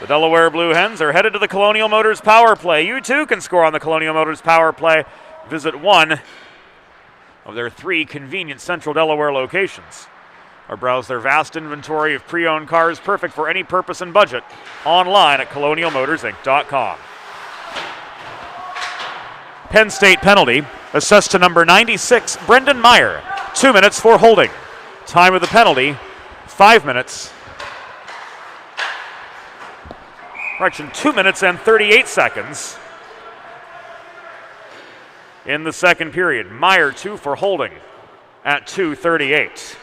the Delaware Blue Hens are headed to the Colonial Motors Power Play. You too can score on the Colonial Motors Power Play. Visit one of their 3 convenient Central Delaware locations, or browse their vast inventory of pre-owned cars perfect for any purpose and budget online at colonialmotorsinc.com. Penn State penalty assessed to number 96, Brendan Meyer. 2 minutes for holding. Time of the penalty, 5 minutes. 2 minutes and 38 seconds. In the second period, Meyer 2 for holding at 2:38.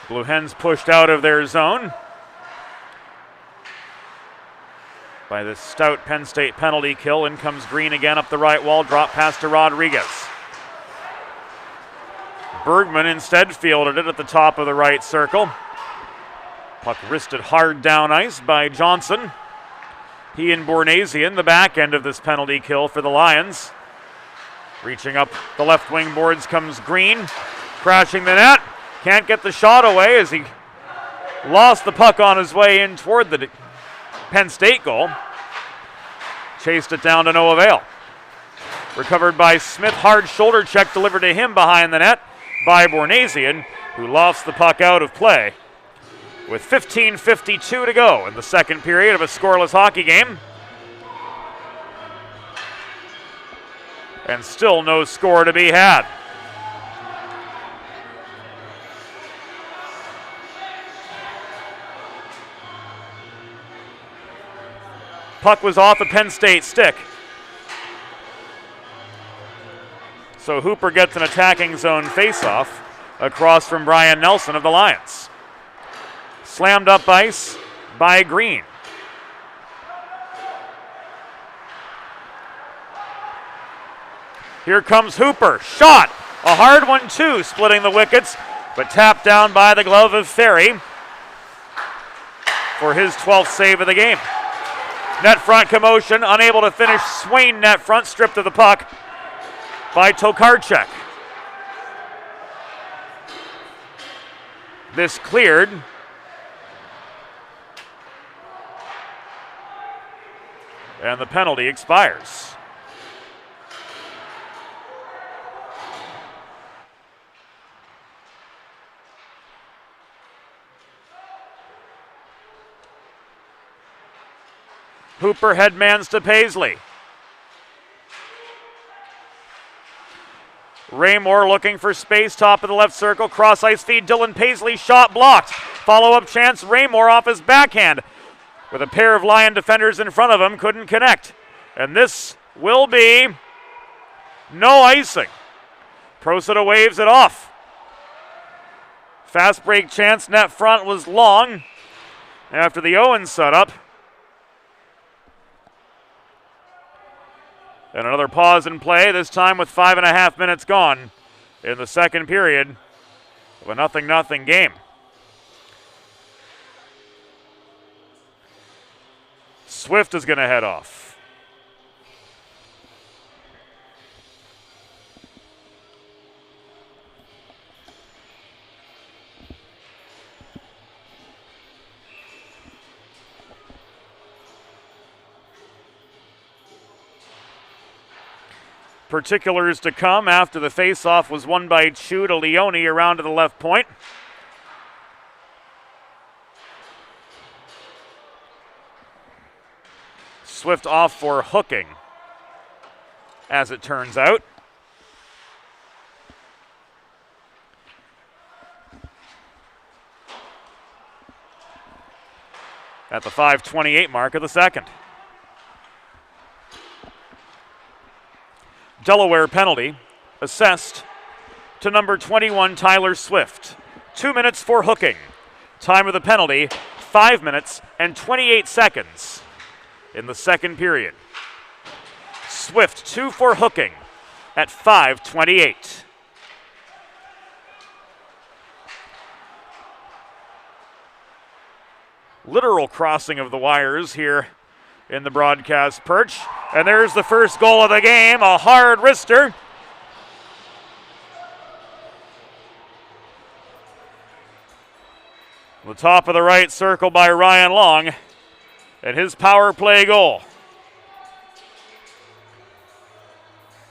Blue Hens pushed out of their zone by this stout Penn State penalty kill. In comes Green again up the right wall, drop pass to Rodriguez. Bergman instead fielded it at the top of the right circle. Puck wristed hard down ice by Johnson. He and Bornasian, the back end of this penalty kill for the Lions. Reaching up the left wing boards comes Green, crashing the net. Can't get the shot away as he lost the puck on his way in toward the Penn State goal. Chased it down to no avail. Recovered by Smith, hard shoulder check delivered to him behind the net by Bornasian, who lost the puck out of play. With 15:52 to go in the second period of a scoreless hockey game. And still no score to be had. Puck was off a Penn State stick. So Hooper gets an attacking zone faceoff across from Brian Nelson of the Lions. Slammed up ice by Green. Here comes Hooper. Shot! A hard one too, splitting the wickets, but tapped down by the glove of Ferry for his 12th save of the game. Net front commotion, unable to finish. Swain net front, stripped of the puck by Tokarczuk. This cleared. And the penalty expires. Hooper headmans to Paisley. Raymore looking for space, top of the left circle, cross ice feed, Dylan Paisley, shot blocked. Follow-up chance, Raymore off his backhand. With a pair of Lion defenders in front of him, couldn't connect. And this will be no icing. Procida waves it off. Fast break chance, net front was long after the Owens setup. And another pause in play, this time with 5.5 minutes gone in the second period of a 0-0 game. Swift is going to head off. Particulars to come after the faceoff was won by Chu to Leone around to the left point. Swift off for hooking, as it turns out. at the 5:28 mark of the second. Delaware penalty assessed to number 21, Tyler Swift. 2 minutes for hooking. Time of the penalty, 5 minutes and 28 seconds in the second period. Swift 2 for hooking at 5:28. Literal crossing of the wires here in the broadcast perch. And there's the first goal of the game, a hard wrister. The top of the right circle by Ryan Long, and his power play goal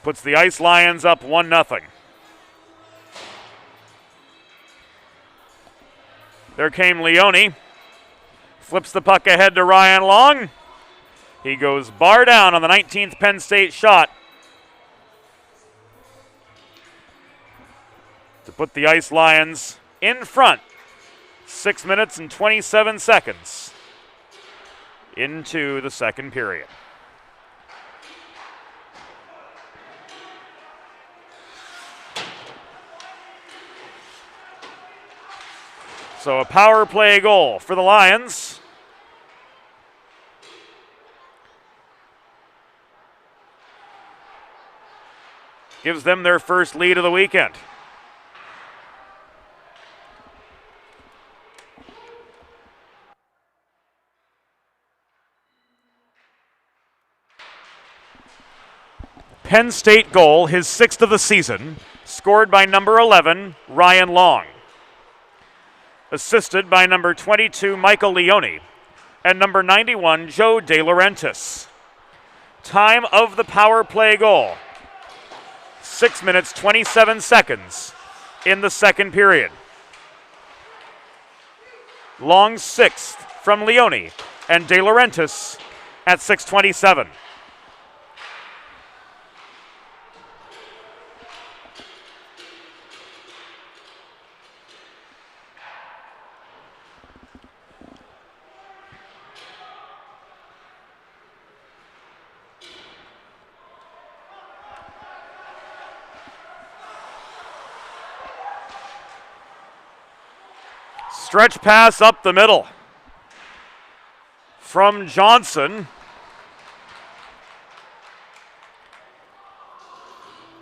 puts the Ice Lions up 1-0. There came Leone, flips the puck ahead to Ryan Long. He goes bar down on the 19th Penn State shot to put the Ice Lions in front. 6 minutes and 27 seconds into the second period. So a power play goal for the Lions. Gives them their first lead of the weekend. Penn State goal, his 6th of the season, scored by number 11, Ryan Long. Assisted by number 22, Michael Leone, and number 91, Joe De Laurentiis. Time of the power play goal, 6 minutes, 27 seconds in the second period. Long's 6th from Leone and De Laurentiis at 6:27. Stretch pass up the middle from Johnson.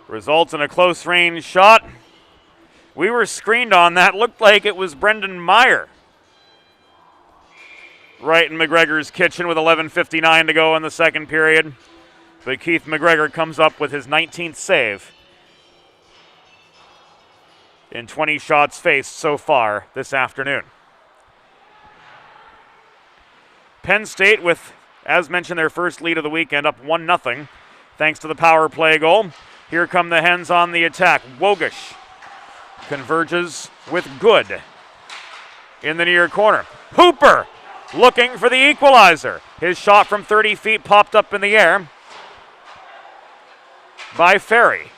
Results in a close range shot. We were screened on that. Looked like it was Brendan Meyer. Right in McGregor's kitchen with 11:59 to go in the second period. But Keith McGregor comes up with his 19th save in 20 shots faced so far this afternoon. Penn State with, as mentioned, their first lead of the weekend, up 1-0 thanks to the power play goal. Here come the Hens on the attack. Wogish converges with Good in the near corner. Hooper looking for the equalizer. His shot from 30 feet popped up in the air by Ferry.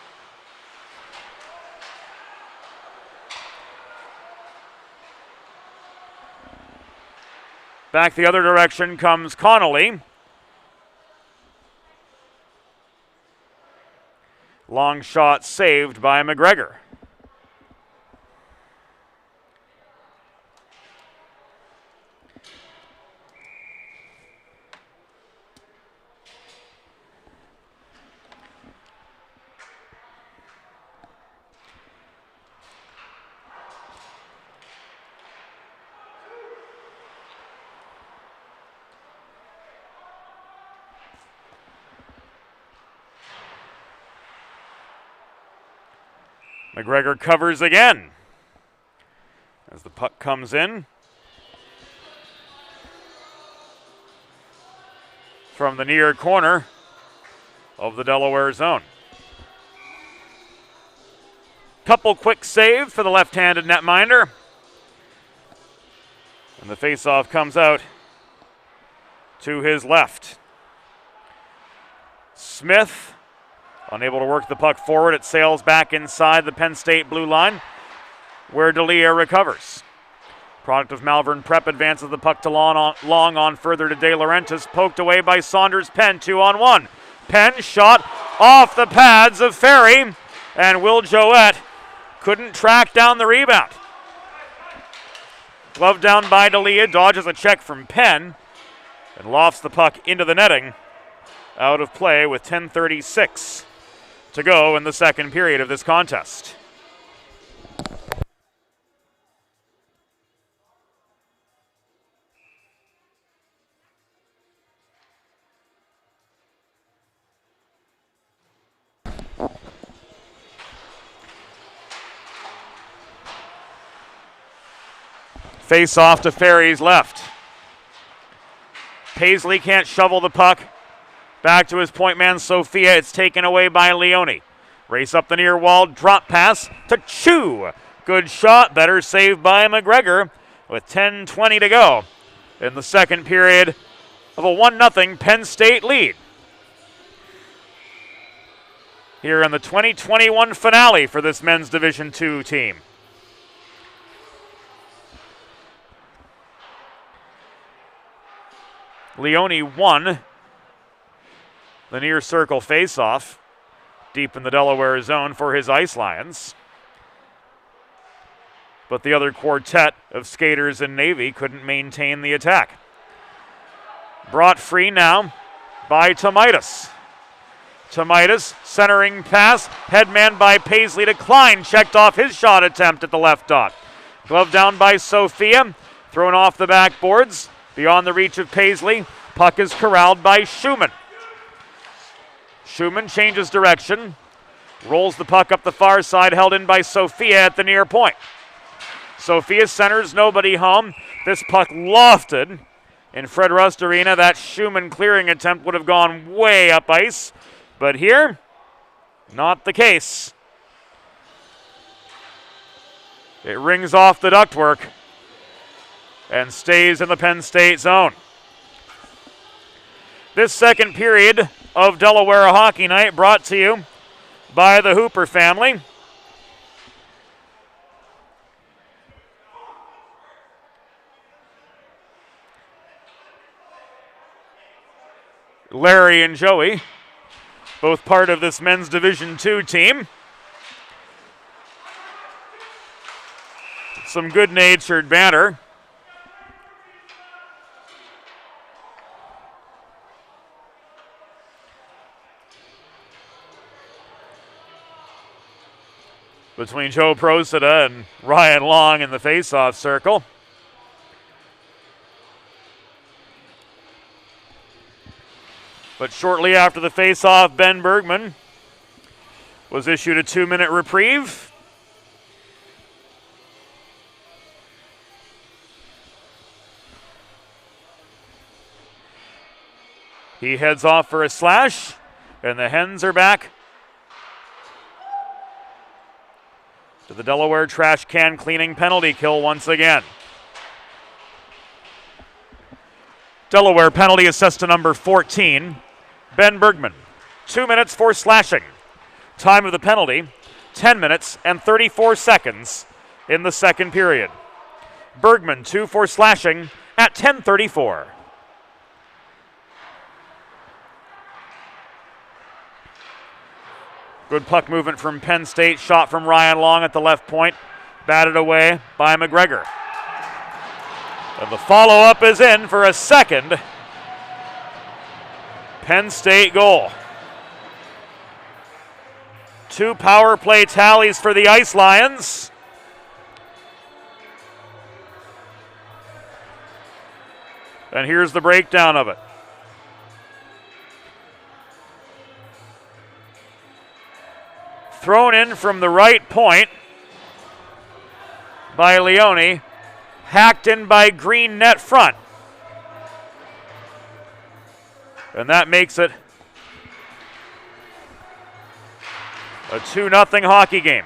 Back the other direction comes Connolly. Long shot saved by McGregor. McGregor covers again as the puck comes in from the near corner of the Delaware zone. Couple quick saves for the left-handed netminder. And the faceoff comes out to his left. Smith unable to work the puck forward. It sails back inside the Penn State blue line where D'Elia recovers. Product of Malvern Prep advances the puck to long on further to De Laurentiis. Poked away by Saunders Penn, 2-on-1. Penn shot off the pads of Ferry, and Will Joette couldn't track down the rebound. Glove down by D'Elia, dodges a check from Penn, and lofts the puck into the netting. Out of play with 10:36 to go in the second period of this contest. Face off to Ferry's left. Paisley can't shovel the puck. Back to his point man, Sophia. It's taken away by Leone. Race up the near wall, drop pass to Chu. Good shot, better save by McGregor with 10:20 to go in the second period of a 1-0 Penn State lead. Here in the 2021 finale for this men's Division II team. Leone won the near circle faceoff deep in the Delaware zone for his Ice Lions. But the other quartet of skaters in Navy couldn't maintain the attack. Brought free now by Tomaitis. Tomaitis centering pass, headman by Paisley to Klein, checked off his shot attempt at the left dot. Glove down by Sophia, thrown off the backboards, beyond the reach of Paisley. Puck is corralled by Schumann. Schumann changes direction, rolls the puck up the far side, held in by Sophia at the near point. Sophia centers, nobody home. This puck lofted in Fred Rust Arena. That Schumann clearing attempt would have gone way up ice, but here, not the case. It rings off the ductwork and stays in the Penn State zone. This second period of Delaware Hockey Night brought to you by the Hooper family. Larry and Joey, both part of this men's Division II team. Some good-natured banter. Between Joe Procida and Ryan Long in the face-off circle. But shortly after the face-off, Ben Bergman was issued a 2-minute reprieve. He heads off for a slash, and the Hens are back to the Delaware trash can cleaning penalty kill once again. Delaware penalty assessed to number 14, Ben Bergman. 2 minutes for slashing. Time of the penalty, 10 minutes and 34 seconds in the second period. Bergman 2 for slashing at 10:34. Good puck movement from Penn State. Shot from Ryan Long at the left point. Batted away by McGregor. And the follow-up is in for a second Penn State goal. 2 power play tallies for the Ice Lions. And here's the breakdown of it. Thrown in from the right point by Leone. Hacked in by Green net front. And that makes it a 2-0 hockey game.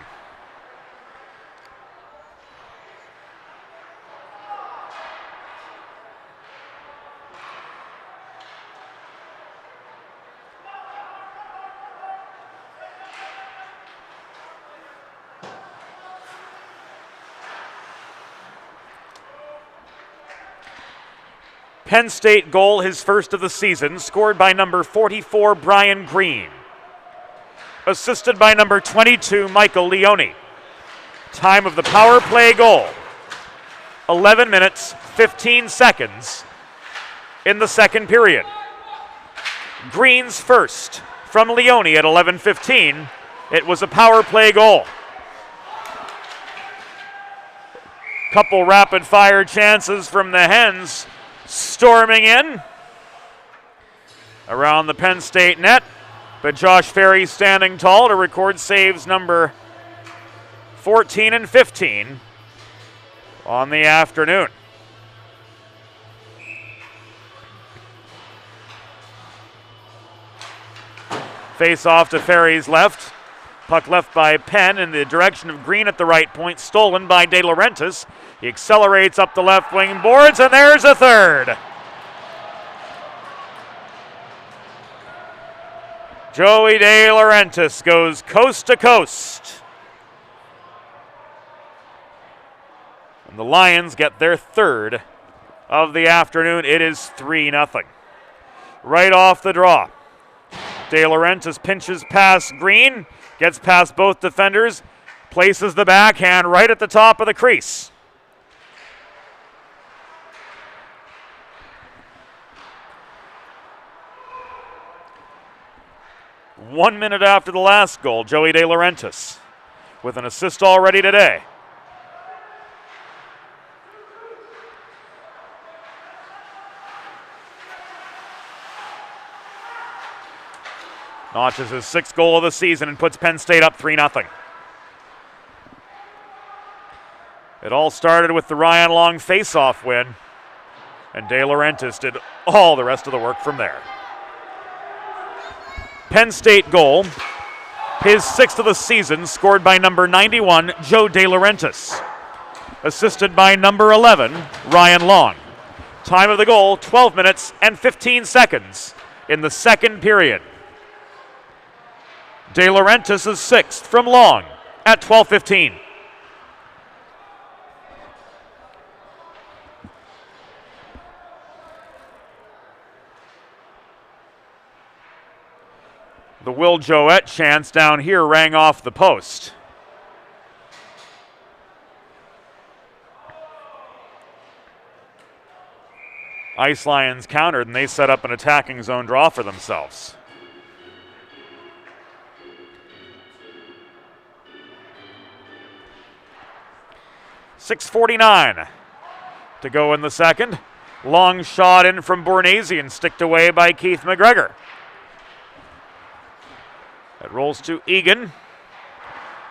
Penn State goal, his first of the season, scored by number 44, Brian Green. Assisted by number 22, Michael Leone. Time of the power play goal, 11 minutes, 15 seconds in the second period. Green's first from Leone at 11:15. It was a power play goal. Couple rapid fire chances from the Hens storming in around the Penn State net, but Josh Ferry standing tall to record saves number 14 and 15 on the afternoon. Face off to Ferry's left. Puck left by Penn in the direction of Green at the right point, stolen by De Laurentiis. He accelerates up the left wing boards, and there's a third. Joey De Laurentiis goes coast to coast. And the Lions get their third of the afternoon. It is 3-0. Right off the draw. De Laurentiis pinches past Green, gets past both defenders, places the backhand right at the top of the crease. One minute after the last goal, Joey De Laurentiis with an assist already today. Notches his sixth goal of the season and puts Penn State up 3-0. It all started with the Ryan Long face-off win, and De Laurentiis did all the rest of the work from there. Penn State goal, his sixth of the season, scored by number 91, Joe De Laurentiis. Assisted by number 11, Ryan Long. Time of the goal, 12 minutes and 15 seconds in the second period. De Laurentiis' sixth from Long at 12:15. The Will Joette chance down here rang off the post. Ice Lions countered, and they set up an attacking zone draw for themselves. .6:49 to go in the second. Long shot in from Bornese and sticked away by Keith McGregor. It rolls to Egan.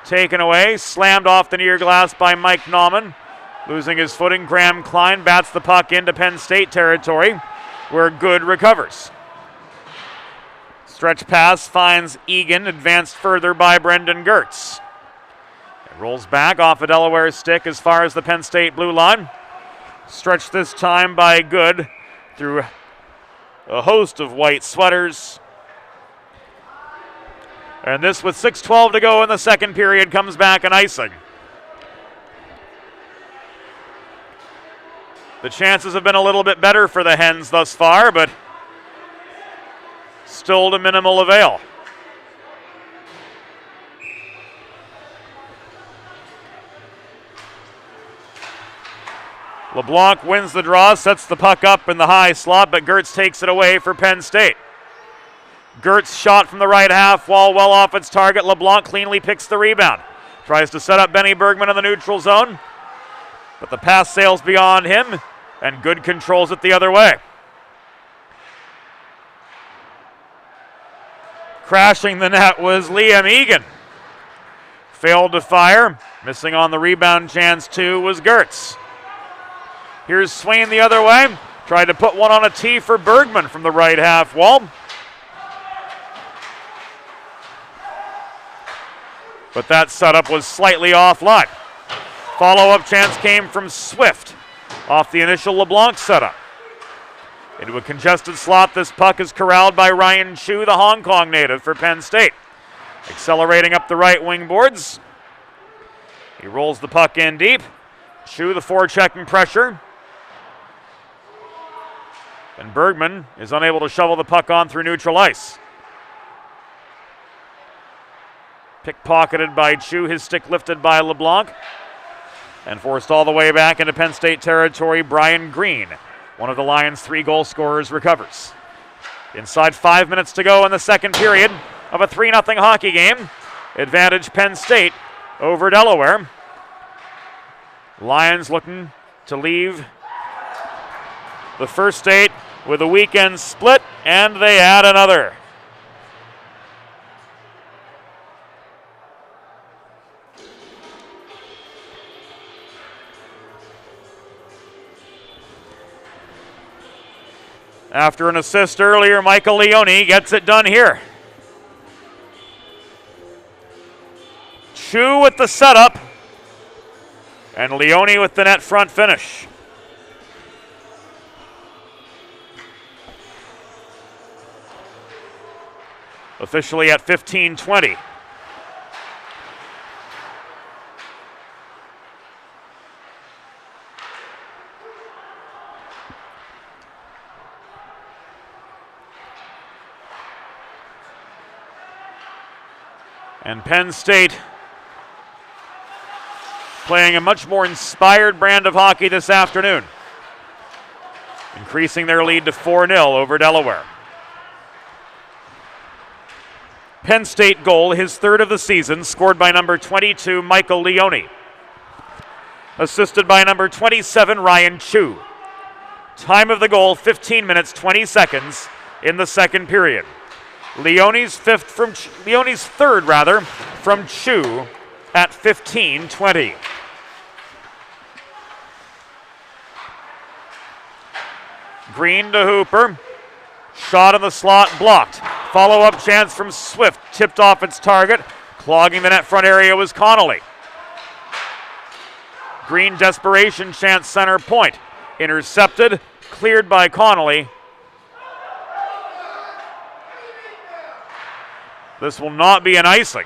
Taken away, slammed off the near glass by Mike Nauman. Losing his footing, Graham Klein bats the puck into Penn State territory, where Good recovers. Stretch pass finds Egan, advanced further by Brendan Gertz. It rolls back off a Delaware stick as far as the Penn State blue line. Stretched this time by Good through a host of white sweaters. And this, with 6:12 to go in the second period, comes back an icing. The chances have been a little bit better for the Hens thus far, but still to minimal avail. LeBlanc wins the draw, sets the puck up in the high slot, but Gertz takes it away for Penn State. Gertz shot from the right half wall, well off its target. LeBlanc cleanly picks the rebound. Tries to set up Benny Bergman in the neutral zone, but the pass sails beyond him, and Good controls it the other way. Crashing the net was Liam Egan. Failed to fire. Missing on the rebound chance too was Gertz. Here's Swain the other way. Tried to put one on a tee for Bergman from the right half wall. But that setup was slightly offline. Follow-up chance came from Swift off the initial LeBlanc setup. Into a congested slot, this puck is corralled by Ryan Chu, the Hong Kong native for Penn State. Accelerating up the right wing boards. He rolls the puck in deep. Chu, the forechecking pressure. And Bergman is unable to shovel the puck on through neutral ice. Pickpocketed by Chu, his stick lifted by LeBlanc. And forced all the way back into Penn State territory, Brian Green, one of the Lions' 3 goal scorers, recovers. Inside 5 minutes to go in the second period of a 3-0 hockey game. Advantage Penn State over Delaware. Lions looking to leave the first state with a weekend split, and they add another. After an assist earlier, Michael Leone gets it done here. Chu with the setup, and Leone with the net front finish. Officially at 15:20. And Penn State playing a much more inspired brand of hockey this afternoon, increasing their lead to 4-0 over Delaware. Penn State goal, his 3rd of the season, scored by number 22, Michael Leone. Assisted by number 27, Ryan Chu. Time of the goal, 15 minutes, 20 seconds in the second period. Leone's 3rd from Chu at 15:20. Green to Hooper. Shot in the slot, blocked. Follow-up chance from Swift, tipped off its target. Clogging the net front area was Connolly. Green desperation chance center point. Intercepted, cleared by Connolly. This will not be an icing.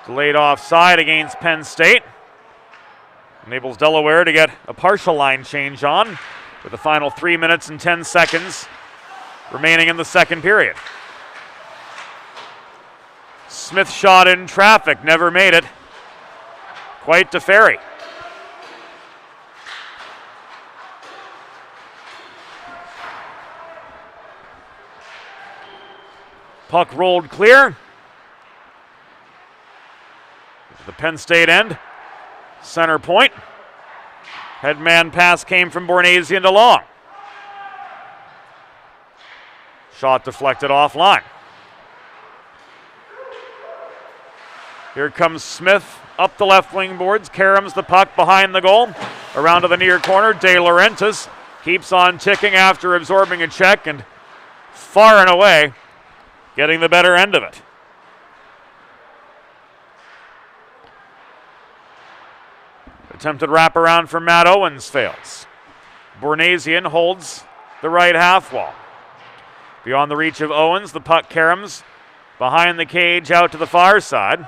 Delayed offside against Penn State. Enables Delaware to get a partial line change on with the final 3 minutes and 10 seconds remaining in the second period. Smith shot in traffic, never made it. Quite to Ferry. Puck rolled clear. The Penn State end. Center point. Headman pass came from Bornasian to Long. Shot deflected offline. Here comes Smith up the left wing boards. Karams the puck behind the goal. Around to the near corner. De Laurentiis keeps on ticking after absorbing a check and far and away getting the better end of it. Attempted wraparound from Matt Owens fails. Bornasian holds the right half wall. Beyond the reach of Owens, the puck Karams behind the cage out to the far side.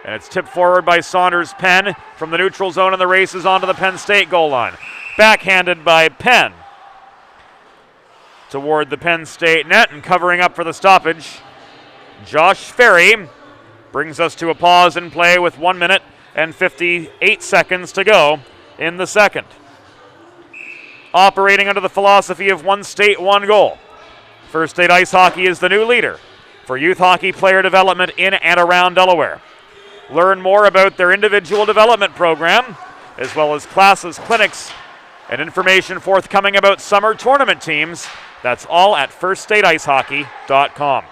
And it's tipped forward by Saunders Penn from the neutral zone, and the races onto the Penn State goal line. Backhanded by Penn toward the Penn State net, and covering up for the stoppage, Josh Ferry brings us to a pause in play with 1 minute and 58 seconds to go in the second. Operating under the philosophy of one state, one goal, First State Ice Hockey is the new leader for youth hockey player development in and around Delaware. Learn more about their individual development program, as well as classes, clinics, and information forthcoming about summer tournament teams. That's all at firststateicehockey.com.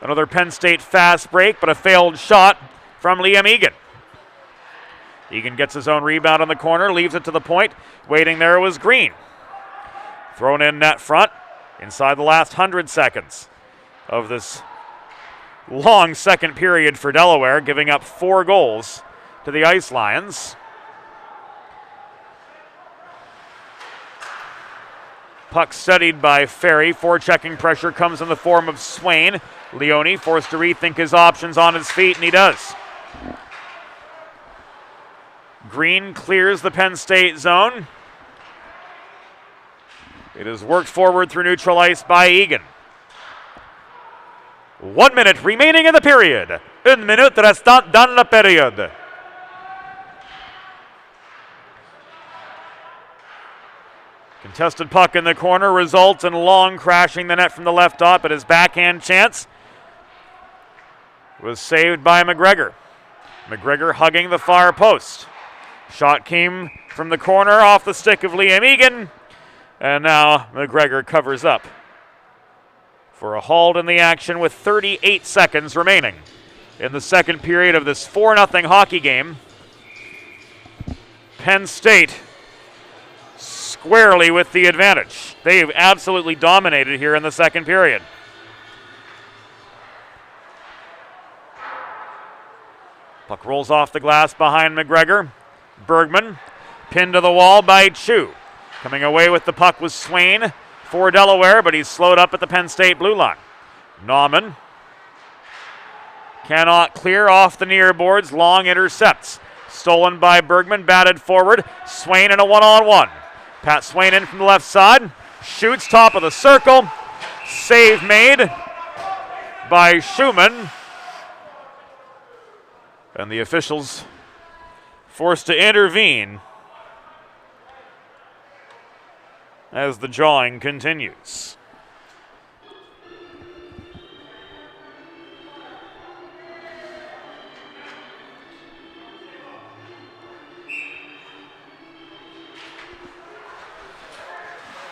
Another Penn State fast break, but a failed shot from Liam Egan. Egan gets his own rebound on the corner, leaves it to the point. Waiting there was Green. Thrown in net front inside the last 100 seconds of this long second period for Delaware, giving up 4 goals to the Ice Lions. Puck studied by Ferry. Forechecking pressure comes in the form of Swain. Leone forced to rethink his options on his feet, and he does. Green clears the Penn State zone. It is worked forward through neutral ice by Egan. 1 minute remaining in the period. 1 minute restant dans la période. Contested puck in the corner results in Long crashing the net from the left dot, but his backhand chance was saved by McGregor. McGregor hugging the far post. Shot came from the corner off the stick of Liam Egan, and now McGregor covers up for a halt in the action with 38 seconds remaining in the second period of this 4-0 hockey game. Penn State squarely with the advantage. They've absolutely dominated here in the second period. Puck rolls off the glass behind McGregor. Bergman pinned to the wall by Chu. Coming away with the puck was Swain for Delaware, but he's slowed up at the Penn State blue line. Nauman cannot clear off the near boards. Long intercepts. Stolen by Bergman, batted forward. Swain in a one-on-one. Pat Swain in from the left side. Shoots top of the circle. Save made by Schumann. And the officials forced to intervene as the jawing continues.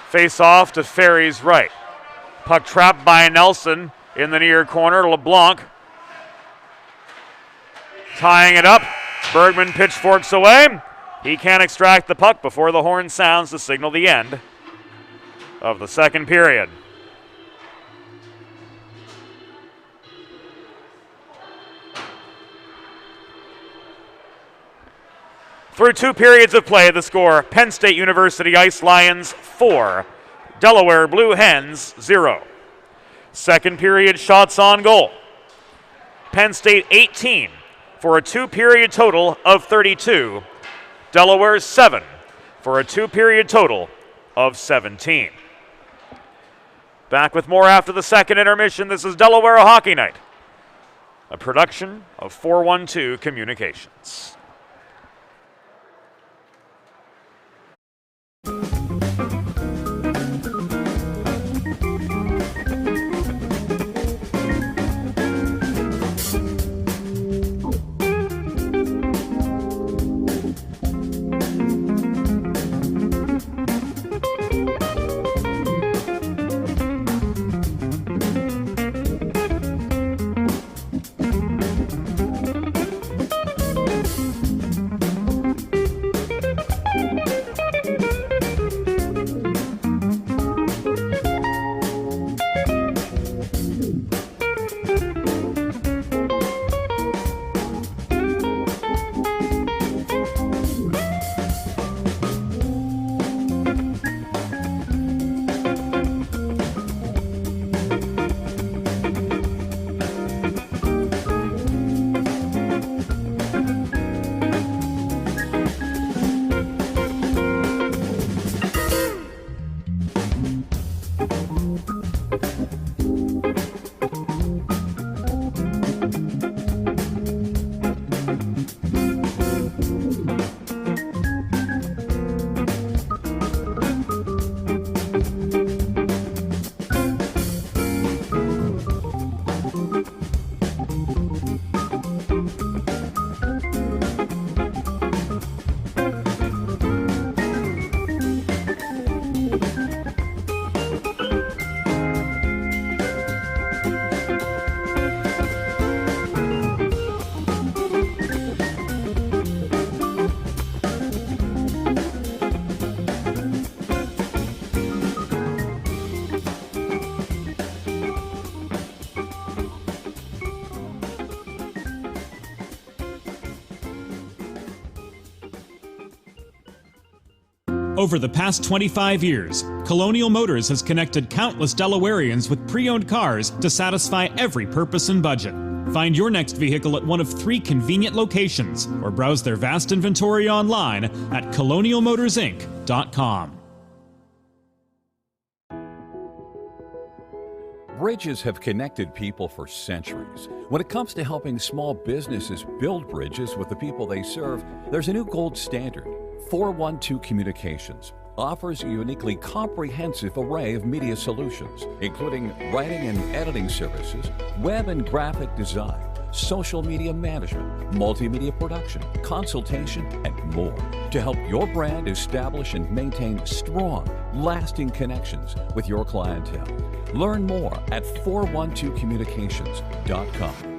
Face off to Ferry's right. Puck trapped by Nelson in the near corner. LeBlanc tying it up. Bergman pitchforks away. He can't extract the puck before the horn sounds to signal the end of the second period. Through 2 periods of play, the score, Penn State University Ice Lions 4, Delaware Blue Hens 0. Second period shots on goal. Penn State 18 for a 2-period total of 32. Delaware 7 for a 2-period total of 17. Back with more after the second intermission. This is Delaware Hockey Night, a production of 412 Communications. Over the past 25 years, Colonial Motors has connected countless Delawareans with pre-owned cars to satisfy every purpose and budget. Find your next vehicle at one of 3 convenient locations or browse their vast inventory online at colonialmotorsinc.com. Bridges have connected people for centuries. When it comes to helping small businesses build bridges with the people they serve, there's a new gold standard. 412 Communications offers a uniquely comprehensive array of media solutions, including writing and editing services, web and graphic design, social media management, multimedia production, consultation, and more to help your brand establish and maintain strong, lasting connections with your clientele. Learn more at 412communications.com.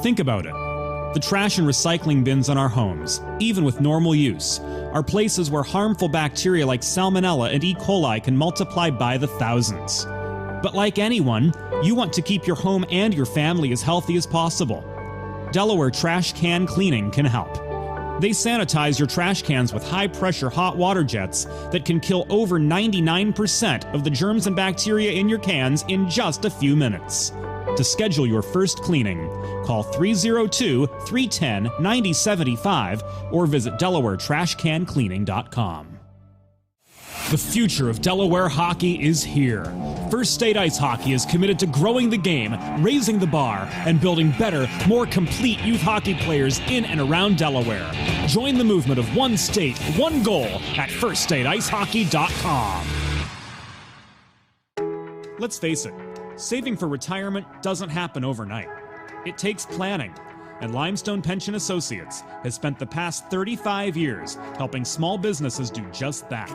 Think about it. The trash and recycling bins in our homes, even with normal use, are places where harmful bacteria like Salmonella and E. coli can multiply by the thousands. But like anyone, you want to keep your home and your family as healthy as possible. Delaware Trash Can Cleaning can help. They sanitize your trash cans with high-pressure hot water jets that can kill over 99% of the germs and bacteria in your cans in just a few minutes. To schedule your first cleaning, call 302-310-9075 or visit DelawareTrashCanCleaning.com. The future of Delaware hockey is here. First State Ice Hockey is committed to growing the game, raising the bar, and building better, more complete youth hockey players in and around Delaware. Join the movement of one state, one goal at FirstStateIceHockey.com. Let's face it, saving for retirement doesn't happen overnight. It takes planning, and Limestone Pension Associates has spent the past 35 years helping small businesses do just that.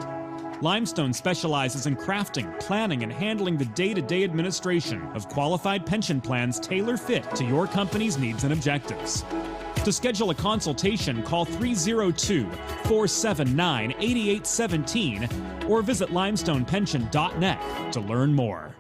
Limestone specializes in crafting, planning, and handling the day-to-day administration of qualified pension plans tailor-fit to your company's needs and objectives. To schedule a consultation, call 302-479-8817 or visit limestonepension.net to learn more.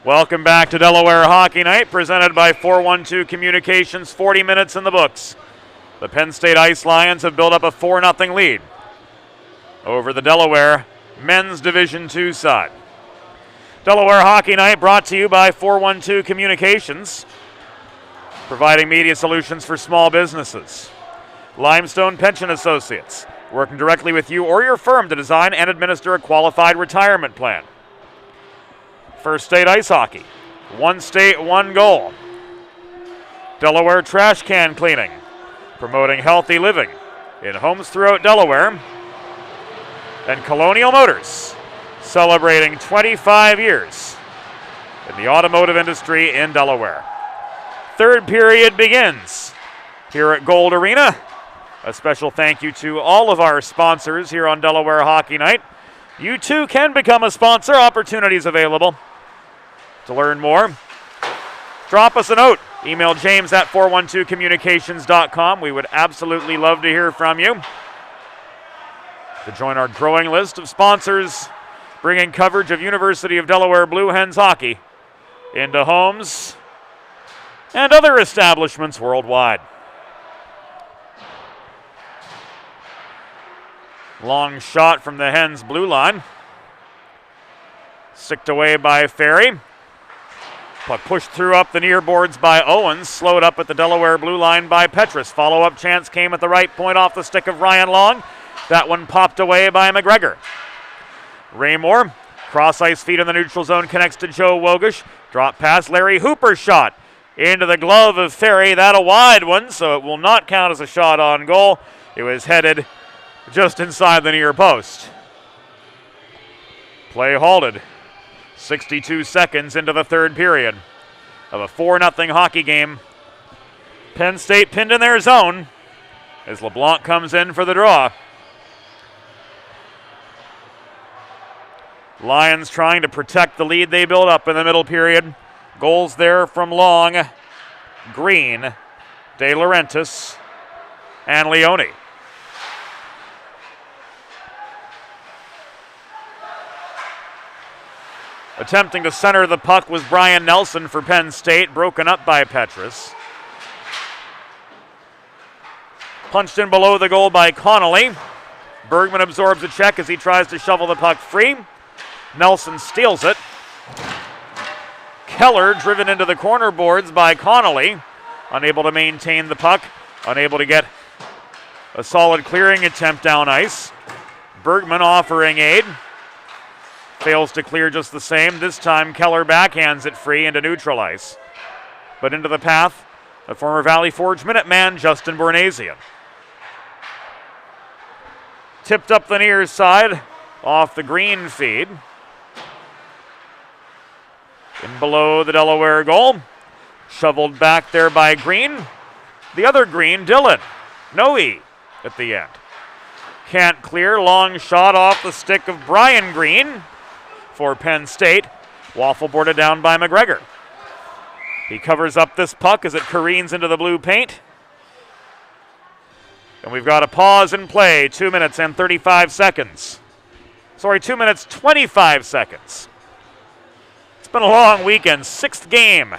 Welcome back to Delaware Hockey Night, presented by 412 Communications. 40 minutes in the books. The Penn State Ice Lions have built up a 4-0 lead over the Delaware men's Division II side. Delaware Hockey Night brought to you by 412 Communications, providing media solutions for small businesses. Limestone Pension Associates, working directly with you or your firm to design and administer a qualified retirement plan. First State Ice Hockey. One state, one goal. Delaware Trash Can Cleaning, promoting healthy living in homes throughout Delaware. And Colonial Motors, celebrating 25 years in the automotive industry in Delaware. Third period begins here at Gold Arena. A special thank you to all of our sponsors here on Delaware Hockey Night. You too can become a sponsor. Opportunities available. To learn more, drop us a note. Email James at 412communications.com. We would absolutely love to hear from you. To join our growing list of sponsors, bringing coverage of University of Delaware Blue Hens hockey into homes and other establishments worldwide. Long shot from the Hens blue line. Sticked away by Ferry. Puck pushed through up the near boards by Owens. Slowed up at the Delaware blue line by Petrus. Follow-up chance came at the right point off the stick of Ryan Long. That one popped away by McGregor. Raymore, cross-ice feed in the neutral zone, connects to Joe Wogish. Drop pass, Larry Hooper's shot into the glove of Ferry. That a wide one, so it will not count as a shot on goal. It was headed just inside the near post. Play halted. 62 seconds into the third period of a 4-0 hockey game. Penn State pinned in their zone as LeBlanc comes in for the draw. Lions trying to protect the lead they built up in the middle period. Goals there from Long, Green, De Laurentiis, and Leone. Attempting to center the puck was Brian Nelson for Penn State, broken up by Petrus. Punched in below the goal by Connolly. Bergman absorbs a check as he tries to shovel the puck free. Nelson steals it. Keller driven into the corner boards by Connolly. Unable to maintain the puck. Unable to get a solid clearing attempt down ice. Bergman offering aid. Fails to clear just the same. This time Keller backhands it free into neutral ice. But into the path of former Valley Forge Minuteman Justin Bornasian. Tipped up the near side off the Green feed. In below the Delaware goal. Shoveled back there by Green. The other Green, Dylan. No E at the end. Can't clear. Long shot off the stick of Brian Green for Penn State. Waffle boarded down by McGregor. He covers up this puck as it careens into the blue paint. And we've got a pause in play, 2 minutes and 35 seconds. Sorry, 2 minutes, 25 seconds. It's been a long weekend, sixth game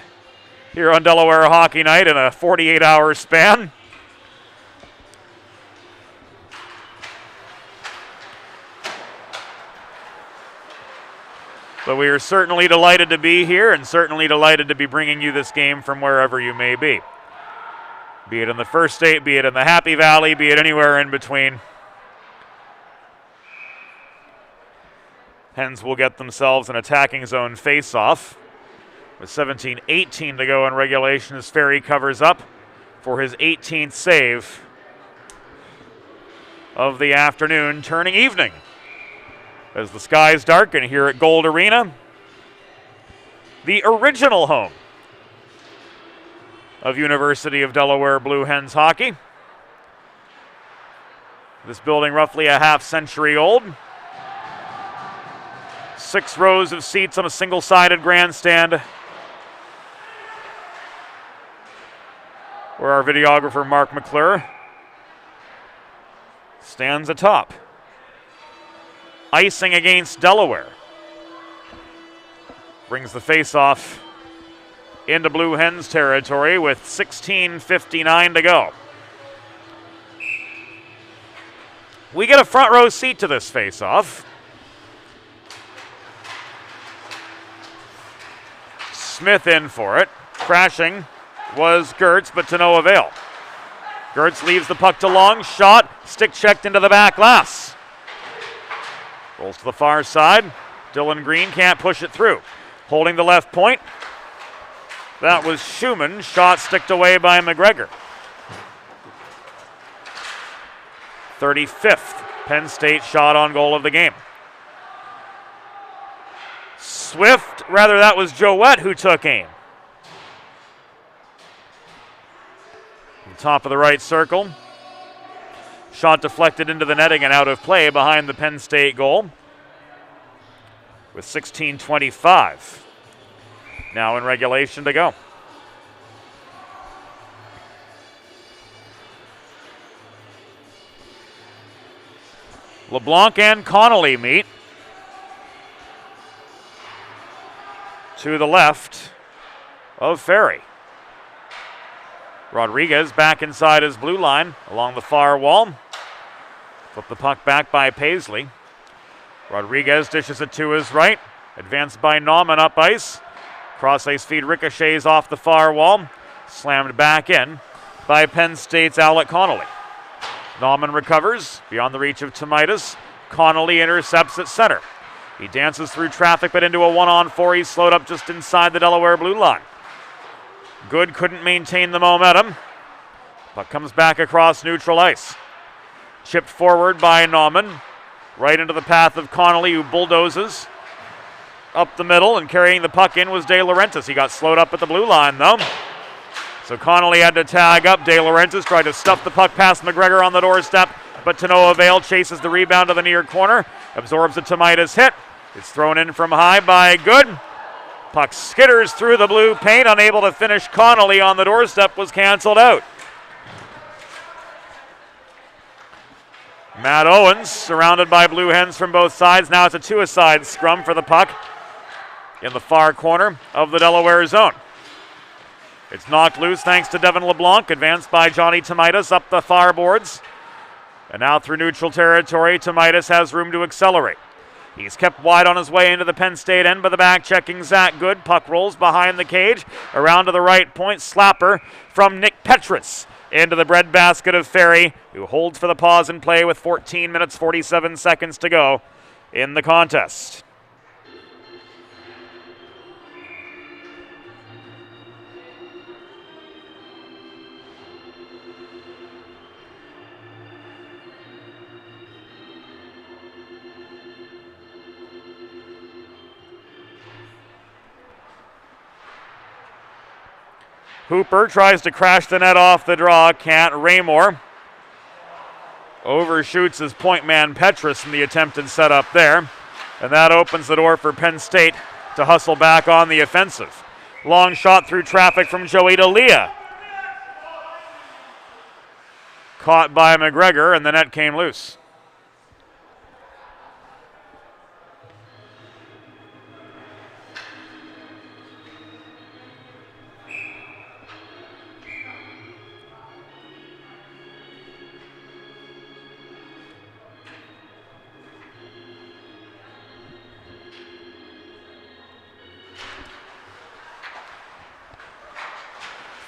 here on Delaware Hockey Night in a 48-hour span. But we are certainly delighted to be here and certainly delighted to be bringing you this game from wherever you may be. Be it in the First State, be it in the Happy Valley, be it anywhere in between. Hens will get themselves an attacking zone face-off with 17:18 to go in regulation as Ferry covers up for his 18th save of the afternoon, turning evening. As the skies darken here at Gold Arena, the original home of University of Delaware Blue Hens hockey. This building roughly a half-century old. 6 rows of seats on a single-sided grandstand where our videographer Mark McClure stands atop. Icing against Delaware. Brings the face-off into Blue Hens territory with 16:59 to go. We get a front row seat to this face-off. Smith in for it. Crashing was Gertz, but to no avail. Gertz leaves the puck to Long. Shot, stick checked into the back glass. Rolls to the far side. Dylan Green can't push it through. holding the left point. That was Schumann. Shot sticked away by McGregor. 35th Penn State shot on goal of the game. That was Joette who took aim. Top of the right circle. Shot deflected into the netting and out of play behind the Penn State goal. With 16:25 now in regulation to go. LeBlanc and Connolly meet. To the left of Ferry. Rodriguez back inside his blue line along the far wall. Flip the puck back by Paisley. Rodriguez dishes it to his right. Advanced by Nauman up ice. Cross ice feed ricochets off the far wall. Slammed back in by Penn State's Alec Connolly. Nauman recovers beyond the reach of Tomaitis. Connolly intercepts at center. He dances through traffic but into a 1-on-4. He's slowed up just inside the Delaware blue line. Good couldn't maintain the momentum. Puck comes back across neutral ice. Chipped forward by Nauman. Right into the path of Connolly, who bulldozes up the middle, and carrying the puck in was De Laurentiis. He got slowed up at the blue line, though. So Connolly had to tag up. De Laurentiis tried to stuff the puck past McGregor on the doorstep, but to no avail. Chases the rebound to the near corner. Absorbs a Tomaitis hit. It's thrown in from high by Good. Puck skitters through the blue paint. Unable to finish. Connolly on the doorstep was canceled out. Matt Owens surrounded by Blue Hens from both sides. Now it's a two-a-side scrum for the puck in the far corner of the Delaware zone. It's knocked loose thanks to Devin LeBlanc. Advanced by Johnny Tomaitis up the far boards. And now through neutral territory, Tomaitis has room to accelerate. He's kept wide on his way into the Penn State end by the back checking Zach Good. Puck rolls behind the cage. Around to the right point. Slapper from Nick Petritz into the breadbasket of Ferry, who holds for the pause and play with 14 minutes, 47 seconds to go in the contest. Hooper tries to crash the net off the draw, can't. Raymore overshoots his point man Petrus in the attempted setup there, and that opens the door for Penn State to hustle back on the offensive. Long shot through traffic from Joey D'Elia. Caught by McGregor, and the net came loose.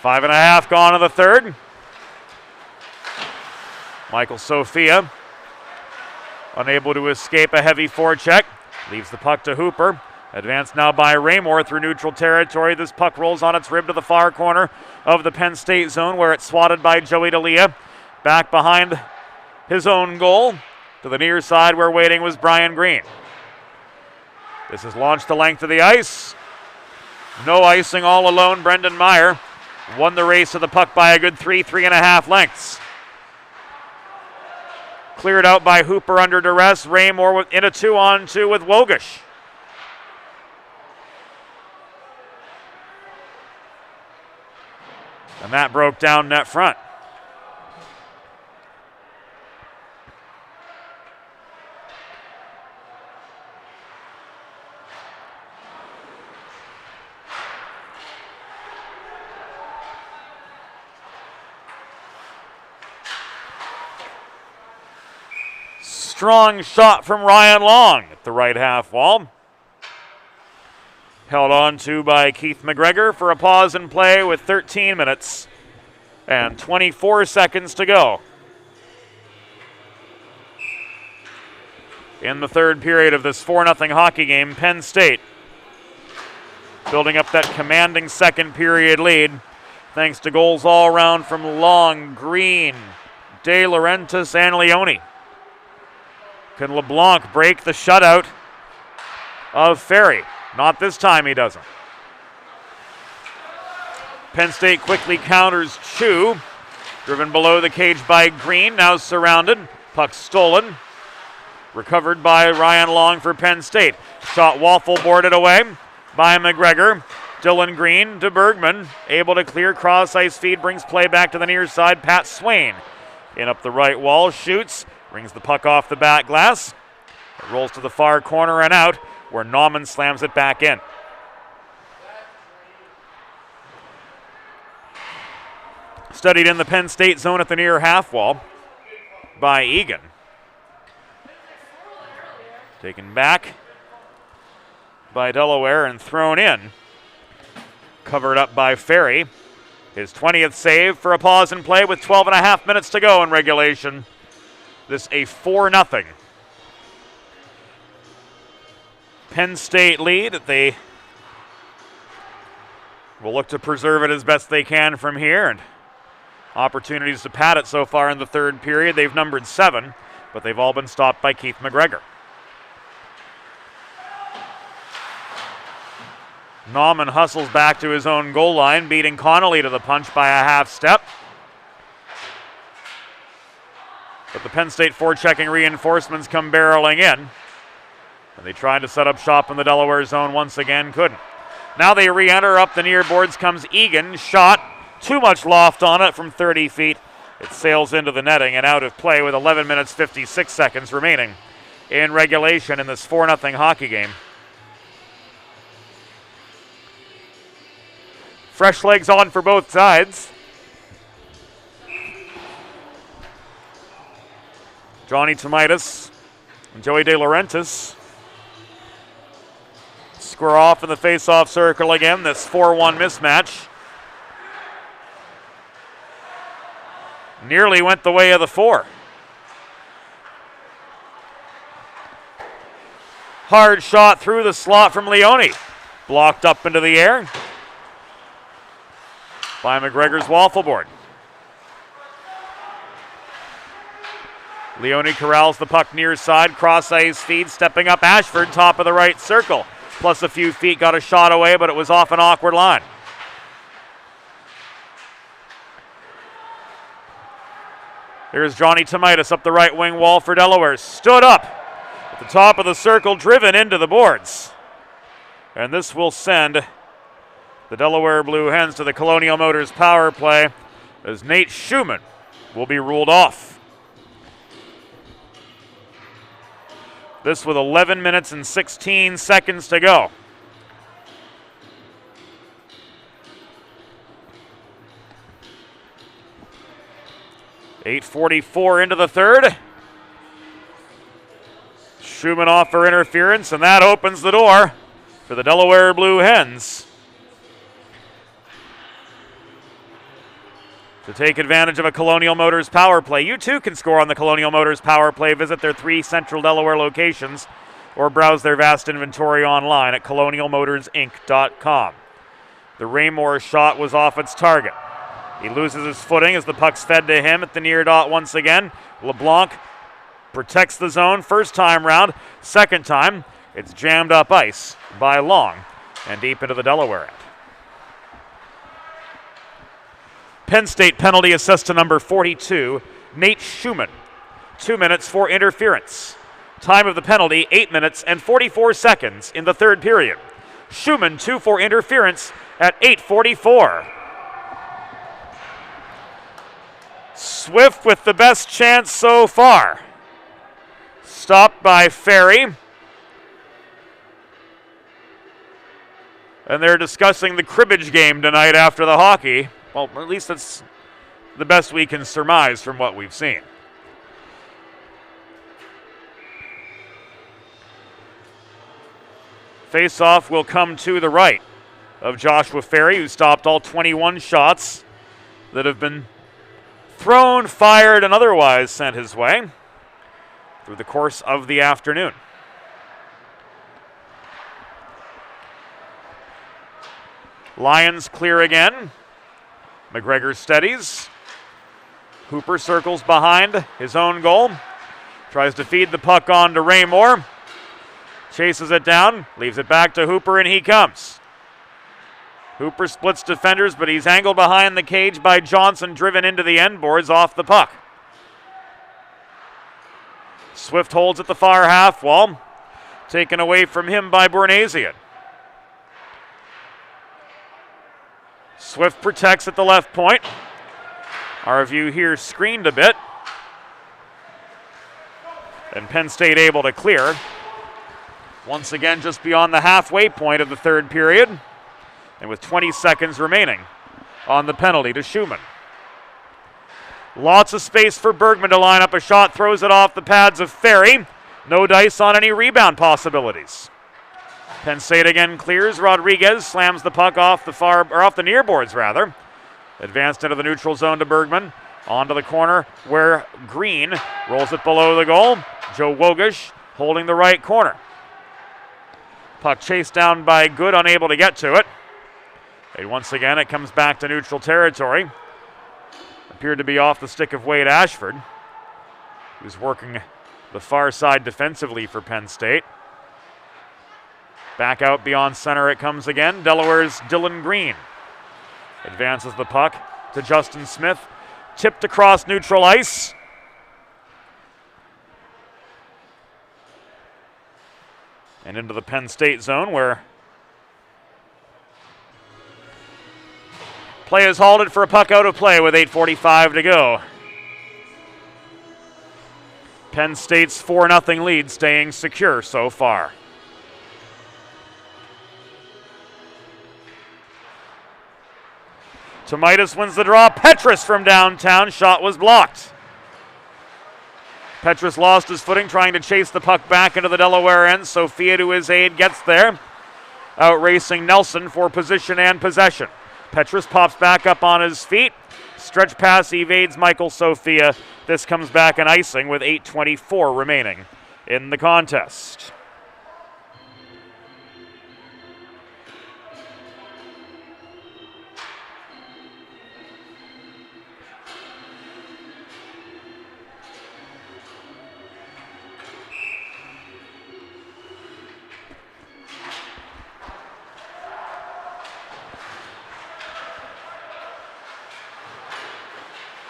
Five and a half gone in the third. Michael Sophia unable to escape a heavy forecheck. Leaves the puck to Hooper. Advanced now by Raymore through neutral territory. This puck rolls on its rib to the far corner of the Penn State zone where it's swatted by Joey D'Elia. Back behind his own goal to the near side where waiting was Brian Green. This is launched the length of the ice. No icing all alone. Brendan Meyer won the race to the puck by a good 3.5 lengths. Cleared out by Hooper under duress. Raymore in a 2-on-2 with Wogish. And that broke down net front. Strong shot from Ryan Long at the right half wall. Held on to by Keith McGregor for a pause in play with 13 minutes and 24 seconds to go. In the third period of this 4-0 hockey game, Penn State building up that commanding second period lead thanks to goals all around from Long, Green, De Laurentiis, and Leone. Can LeBlanc break the shutout of Ferry? Not this time, he doesn't. Penn State quickly counters Chu. Driven below the cage by Green, now surrounded. Puck stolen. Recovered by Ryan Long for Penn State. Shot waffle boarded away by McGregor. Dylan Green to Bergman. Able to clear cross ice feed, brings play back to the near side. Pat Swain in up the right wall, shoots, brings the puck off the back glass. It rolls to the far corner and out, where Nauman slams it back in. Studied in the Penn State zone at the near half wall by Egan. Taken back by Delaware and thrown in. Covered up by Ferry. His 20th save for a pause in play with 12 and a half minutes to go in regulation. This a 4-0 Penn State lead. They will look to preserve it as best they can from here, and opportunities to pad it so far in the third period. They've numbered 7, but they've all been stopped by Keith McGregor. Nauman hustles back to his own goal line, beating Connolly to the punch by a half step. But the Penn State forechecking reinforcements come barreling in. And they tried to set up shop in the Delaware zone once again, couldn't. Now they re-enter. Up the near boards comes Egan. Shot. Too much loft on it from 30 feet. It sails into the netting and out of play with 11 minutes 56 seconds remaining in regulation in this 4-0 hockey game. Fresh legs on for both sides. Johnny Tomaitis and Joey De Laurentiis square off in the face-off circle again. This 4-1 mismatch nearly went the way of the 4. Hard shot through the slot from Leone. Blocked up into the air by McGregor's waffle board. Leone corrals the puck near side, cross ice feed, stepping up Ashford, top of the right circle. Plus a few feet, got a shot away, but it was off an awkward line. Here's Johnny Tomaitis up the right wing wall for Delaware. Stood up at the top of the circle, driven into the boards. And this will send the Delaware Blue Hens to the Colonial Motors power play as Nate Schumann will be ruled off. This with 11 minutes and 16 seconds to go. .8:44 into the third. Schumann off for interference, and that opens the door for the Delaware Blue Hens to take advantage of a Colonial Motors power play. You too can score on the Colonial Motors power play. Visit their 3 Central Delaware locations or browse their vast inventory online at colonialmotorsinc.com. The Raymore shot was off its target. He loses his footing as the puck's fed to him at the near dot once again. LeBlanc protects the zone first time round. Second time, it's jammed up ice by Long and deep into the Delaware end. Penn State penalty assessed to number 42, Nate Schumann. 2 minutes for interference. Time of the penalty, 8 minutes and 44 seconds in the third period. Schumann 2 for interference at 8:44. Swift with the best chance so far. Stopped by Ferry. And they're discussing the cribbage game tonight after the hockey. Well, at least that's the best we can surmise from what we've seen. Face-off will come to the right of Joshua Ferry, who stopped all 21 shots that have been thrown, fired, and otherwise sent his way through the course of the afternoon. Lions clear again. McGregor steadies. Hooper circles behind his own goal. Tries to feed the puck on to Raymore. Chases it down, leaves it back to Hooper, and he comes. Hooper splits defenders, but he's angled behind the cage by Johnson, driven into the end boards off the puck. Swift holds at the far half wall, taken away from him by Bornasian. Swift protects at the left point. Our view here screened a bit. And Penn State able to clear. Once again, just beyond the halfway point of the third period. And with 20 seconds remaining on the penalty to Schumann. Lots of space for Bergman to line up a shot, throws it off the pads of Ferry. No dice on any rebound possibilities. Penn State again clears. Rodriguez slams the puck off the near boards rather. Advanced into the neutral zone to Bergman. Onto the corner where Green rolls it below the goal. Joe Wogish holding the right corner. Puck chased down by Good, unable to get to it. And once again, it comes back to neutral territory. Appeared to be off the stick of Wade Ashford, who's working the far side defensively for Penn State. Back out beyond center it comes again. Delaware's Dylan Green advances the puck to Justin Smith. Tipped across neutral ice. And into the Penn State zone where play is halted for a puck out of play with 8:45 to go. Penn State's 4-0 lead staying secure so far. Tomaitis wins the draw. Petrus from downtown. Shot was blocked. Petrus lost his footing trying to chase the puck back into the Delaware end. Sophia to his aid gets there. Outracing Nelson for position and possession. Petrus pops back up on his feet. Stretch pass evades Michael Sophia. This comes back an icing with 8:24 remaining in the contest.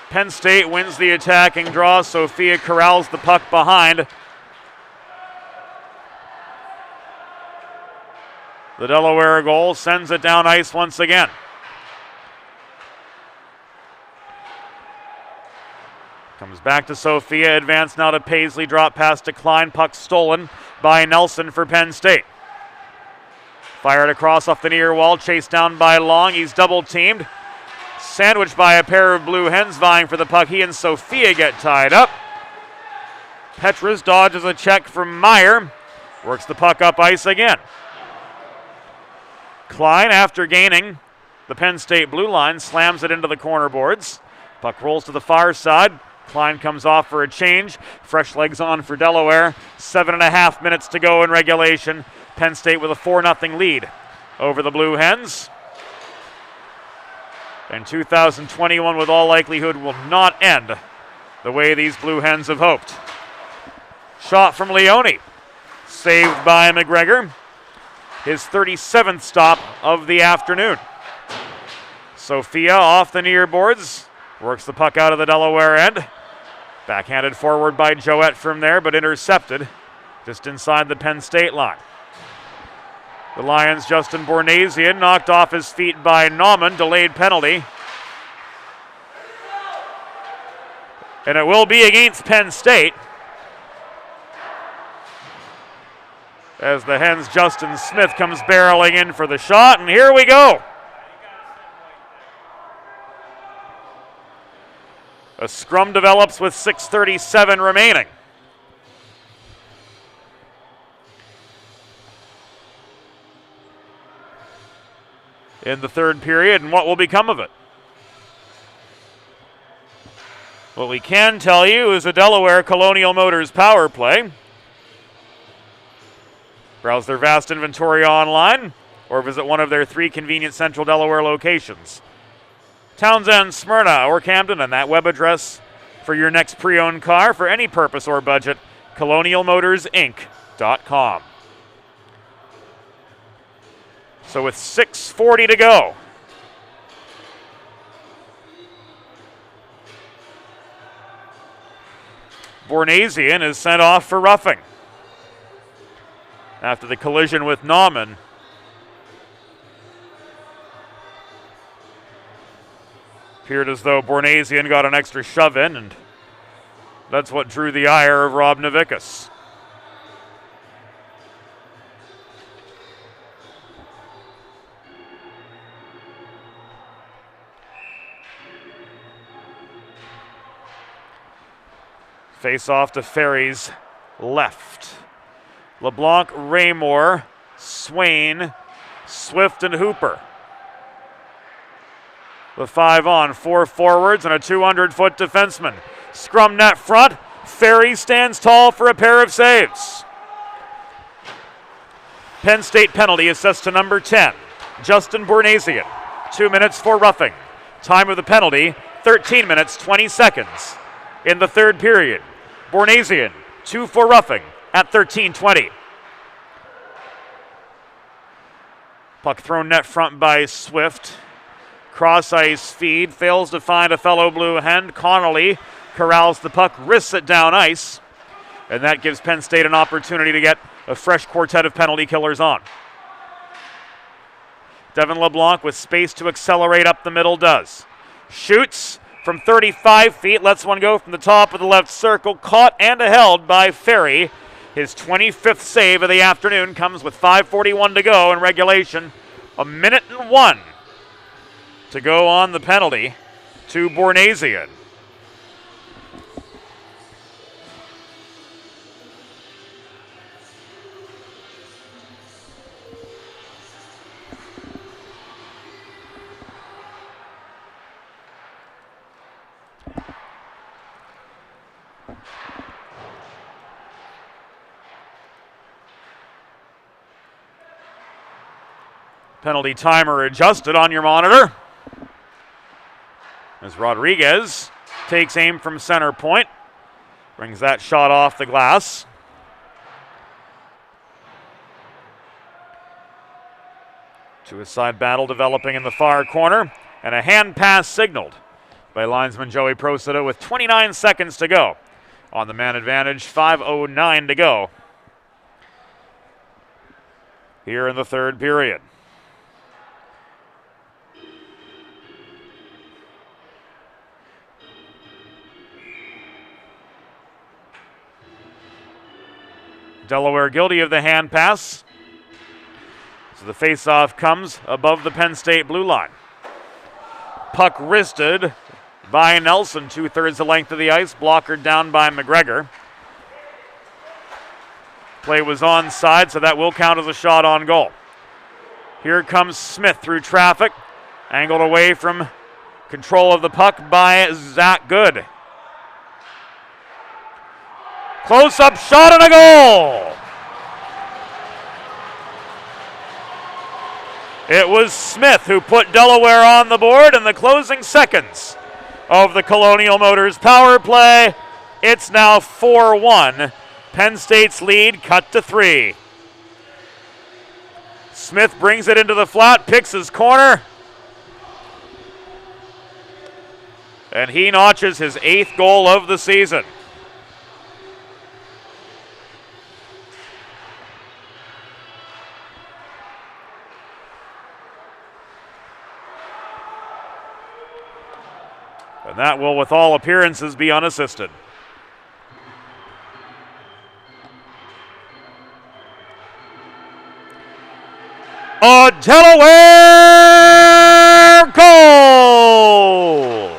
Penn State wins the attacking draw. Sophia corrals the puck behind. The Delaware goal sends it down ice once again. Comes back to Sophia. Advance now to Paisley. Drop pass to Klein. Puck stolen by Nelson for Penn State. Fired across off the near wall. Chased down by Long. He's double teamed. Sandwiched by a pair of blue hens vying for the puck. He and Sophia get tied up. Petrus dodges a check from Meyer. Works the puck up ice again. Klein, after gaining the Penn State blue line, slams it into the corner boards. Puck rolls to the far side. Klein comes off for a change. Fresh legs on for Delaware. 7.5 minutes to go in regulation. Penn State with a 4-0 lead over the Blue Hens. And 2021, with all likelihood, will not end the way these Blue Hens have hoped. Shot from Leone. Saved by McGregor. His 37th stop of the afternoon. Sophia off the near boards. Works the puck out of the Delaware end. Backhanded forward by Joette from there, but intercepted just inside the Penn State line. The Lions' Justin Bornasian knocked off his feet by Nauman, delayed penalty. And it will be against Penn State, as the Hens' Justin Smith comes barreling in for the shot, and here we go. A scrum develops with 6:37 remaining. In the third period, and what will become of it? What we can tell you is a Delaware Colonial Motors power play. Browse their vast inventory online or visit one of their 3 convenient Central Delaware locations. Townsend, Smyrna, or Camden, and that web address for your next pre-owned car for any purpose or budget, colonialmotorsinc.com. So with 6:40 to go, Bornasian is sent off for roughing after the collision with Nauman. Appeared as though Bornasian got an extra shove in, and that's what drew the ire of Rob Novickus. Face off to Ferry's left. LeBlanc, Raymore, Swain, Swift, and Hooper. The 5 on, 4 forwards, and a 200-foot defenseman. Scrum net front. Ferry stands tall for a pair of saves. Penn State penalty assessed to number 10, Justin Bornasian. 2 minutes for roughing. Time of the penalty, 13 minutes, 20 seconds. In the third period, Bornasian, 2 for roughing at 13:20. Puck thrown net front by Swift. Cross ice feed, fails to find a fellow Blue Hen. Connolly corrals the puck, wrists it down ice, and that gives Penn State an opportunity to get a fresh quartet of penalty killers on. Devin LeBlanc with space to accelerate up the middle does. Shoots from 35 feet, lets one go from the top of the left circle, caught and held by Ferry. His 25th save of the afternoon comes with 5:41 to go in regulation. 1:01 to go on the penalty to Bornasian. Penalty timer adjusted on your monitor as Rodriguez takes aim from center point, brings that shot off the glass. Suicide battle developing in the far corner, and a hand pass signaled by linesman Joey Procida with 29 seconds to go. On the man advantage, 5:09 to go here in the third period. Delaware guilty of the hand pass. So the face-off comes above the Penn State blue line. Puck wristed by Nelson, 2/3 the length of the ice, blockered down by McGregor. Play was onside, so that will count as a shot on goal. Here comes Smith through traffic, angled away from control of the puck by Zach Good. Close-up shot and a goal! It was Smith who put Delaware on the board in the closing seconds of the Colonial Motors power play. It's now 4-1. Penn State's lead cut to 3. Smith brings it into the flat, picks his corner, and he notches his 8th goal of the season. And that will, with all appearances, be unassisted. A Delaware goal!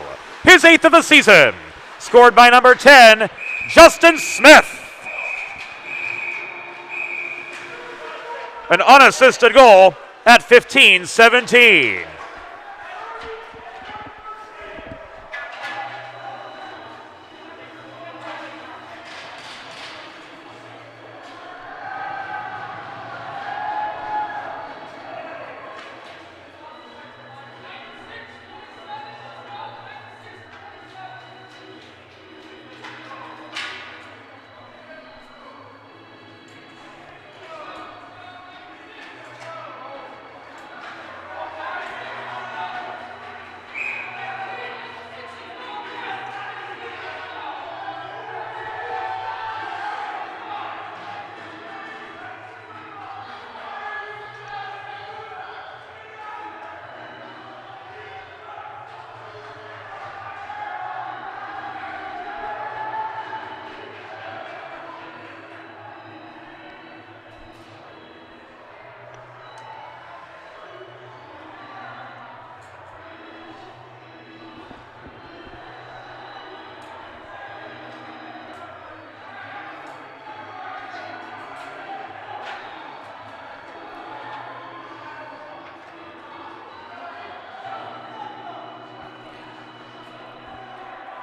His 8th of the season, scored by number 10, Justin Smith. An unassisted goal at 15-17.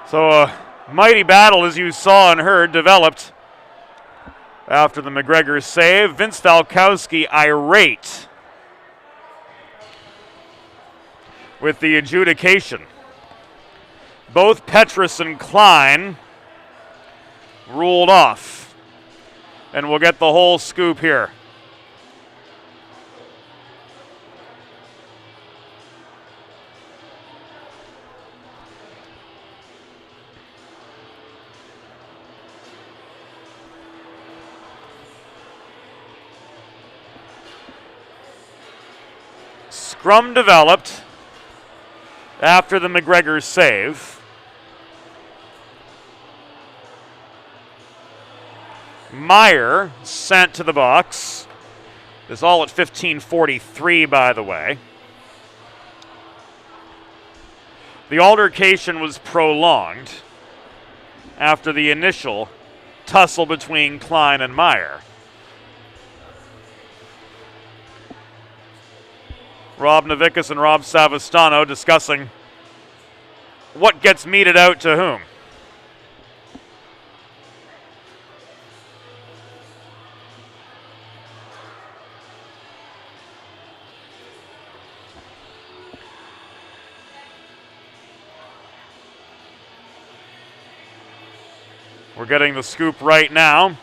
So a mighty battle, as you saw and heard, developed after the McGregor save. Vince Falkowski irate with the adjudication. Both Petrus and Klein ruled off. And we'll get the whole scoop here. Scrum developed after the McGregor save. Meyer sent to the box. This all at 15:43, by the way. The altercation was prolonged after the initial tussle between Klein and Meyer. Rob Novickis and Rob Savastano discussing what gets meted out to whom. We're getting the scoop right now,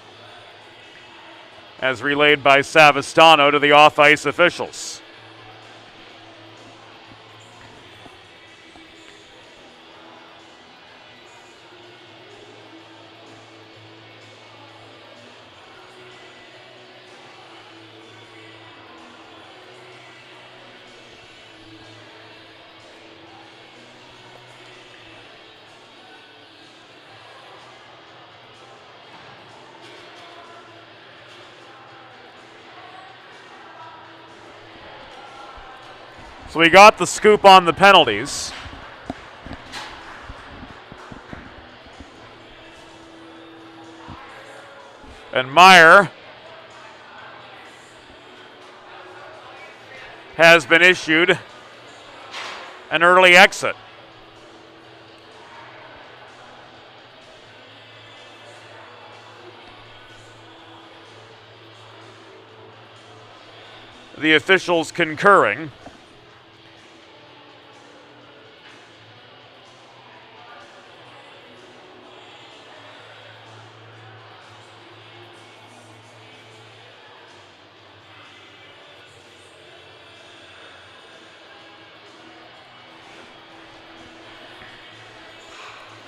as relayed by Savastano to the off-ice officials. So we got the scoop on the penalties. And Meyer has been issued an early exit. The officials concurring.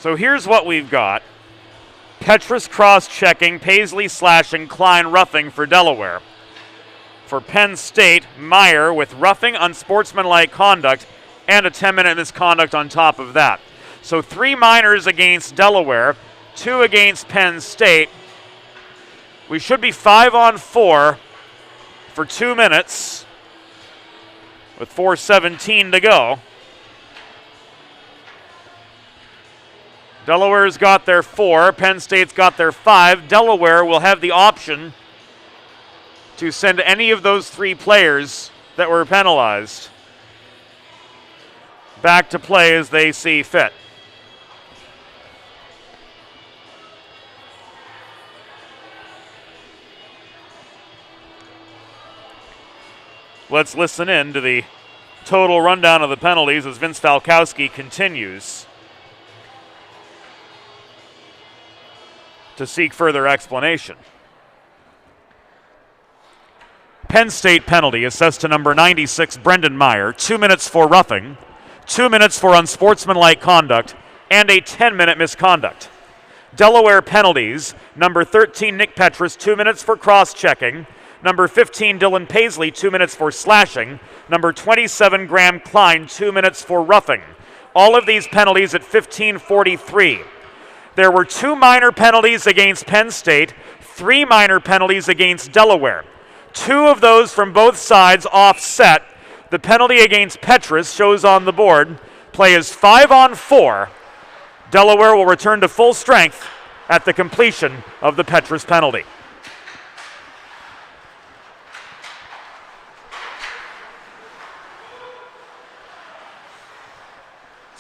So here's what we've got. Petrus cross-checking, Paisley slashing, Klein roughing for Delaware. For Penn State, Meyer with roughing, unsportsmanlike conduct, and a 10-minute misconduct on top of that. So 3 minors against Delaware, 2 against Penn State. We should be 5-on-4 for 2 minutes with 4:17 to go. Delaware's got their 4, Penn State's got their 5. Delaware will have the option to send any of those 3 players that were penalized back to play as they see fit. Let's listen in to the total rundown of the penalties as Vince Falkowski continues to seek further explanation. Penn State penalty assessed to number 96, Brendan Meyer, 2 minutes for roughing, 2 minutes for unsportsmanlike conduct, and a 10-minute misconduct. Delaware penalties, number 13, Nick Petrus, 2 minutes for cross-checking, number 15, Dylan Paisley, 2 minutes for slashing, number 27, Graham Klein, 2 minutes for roughing. All of these penalties at 15:43. There were 2 minor penalties against Penn State, 3 minor penalties against Delaware. 2 of those from both sides offset. The penalty against Petrus shows on the board. Play is 5-on-4. Delaware will return to full strength at the completion of the Petrus penalty.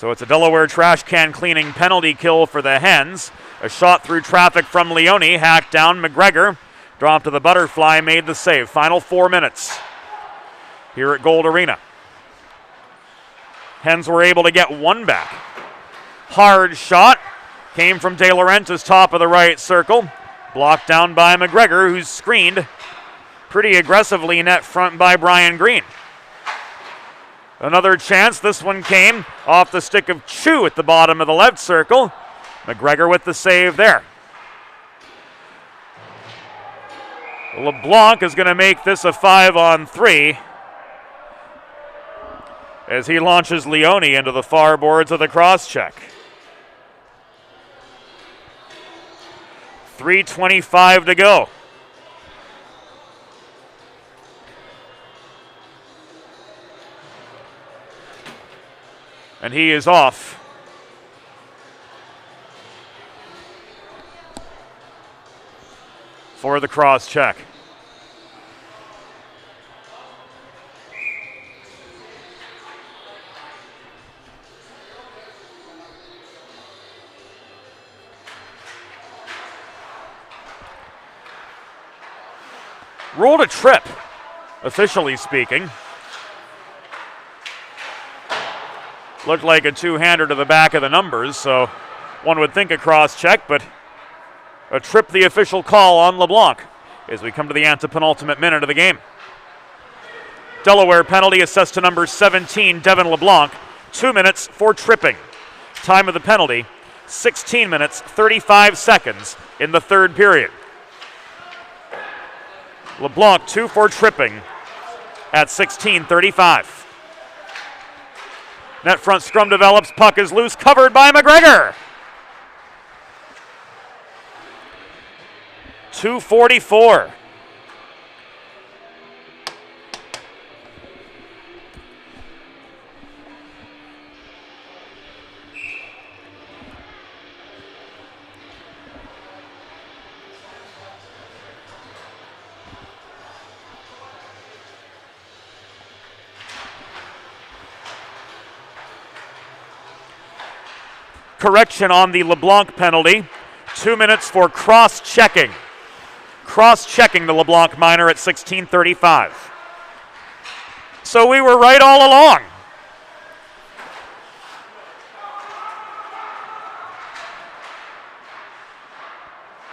So it's a Delaware trash can cleaning penalty kill for the Hens. A shot through traffic from Leone, hacked down. McGregor dropped to the butterfly, made the save. Final 4 minutes here at Gold Arena. Hens were able to get one back. Hard shot came from De Laurentiis, top of the right circle. Blocked down by McGregor, who's screened pretty aggressively net front by Brian Green. Another chance. This one came off the stick of Chu at the bottom of the left circle. McGregor with the save there. LeBlanc is going to make this a 5-on-3 as he launches Leone into the far boards of the cross-check. 3:25 to go. And he is off. For the cross check. Ruled a trip, officially speaking. Looked like a two-hander to the back of the numbers, so one would think a cross-check, but a trip, the official call on LeBlanc as we come to the antepenultimate minute of the game. Delaware penalty assessed to number 17, Devin LeBlanc. 2 minutes for tripping. Time of the penalty, 16 minutes, 35 seconds in the third period. LeBlanc 2 for tripping at 16:35. Net front scrum develops, puck is loose, covered by McGregor. 2:44. Correction on the LeBlanc penalty. 2 minutes for cross-checking. Cross-checking the LeBlanc minor at 16:35. So we were right all along.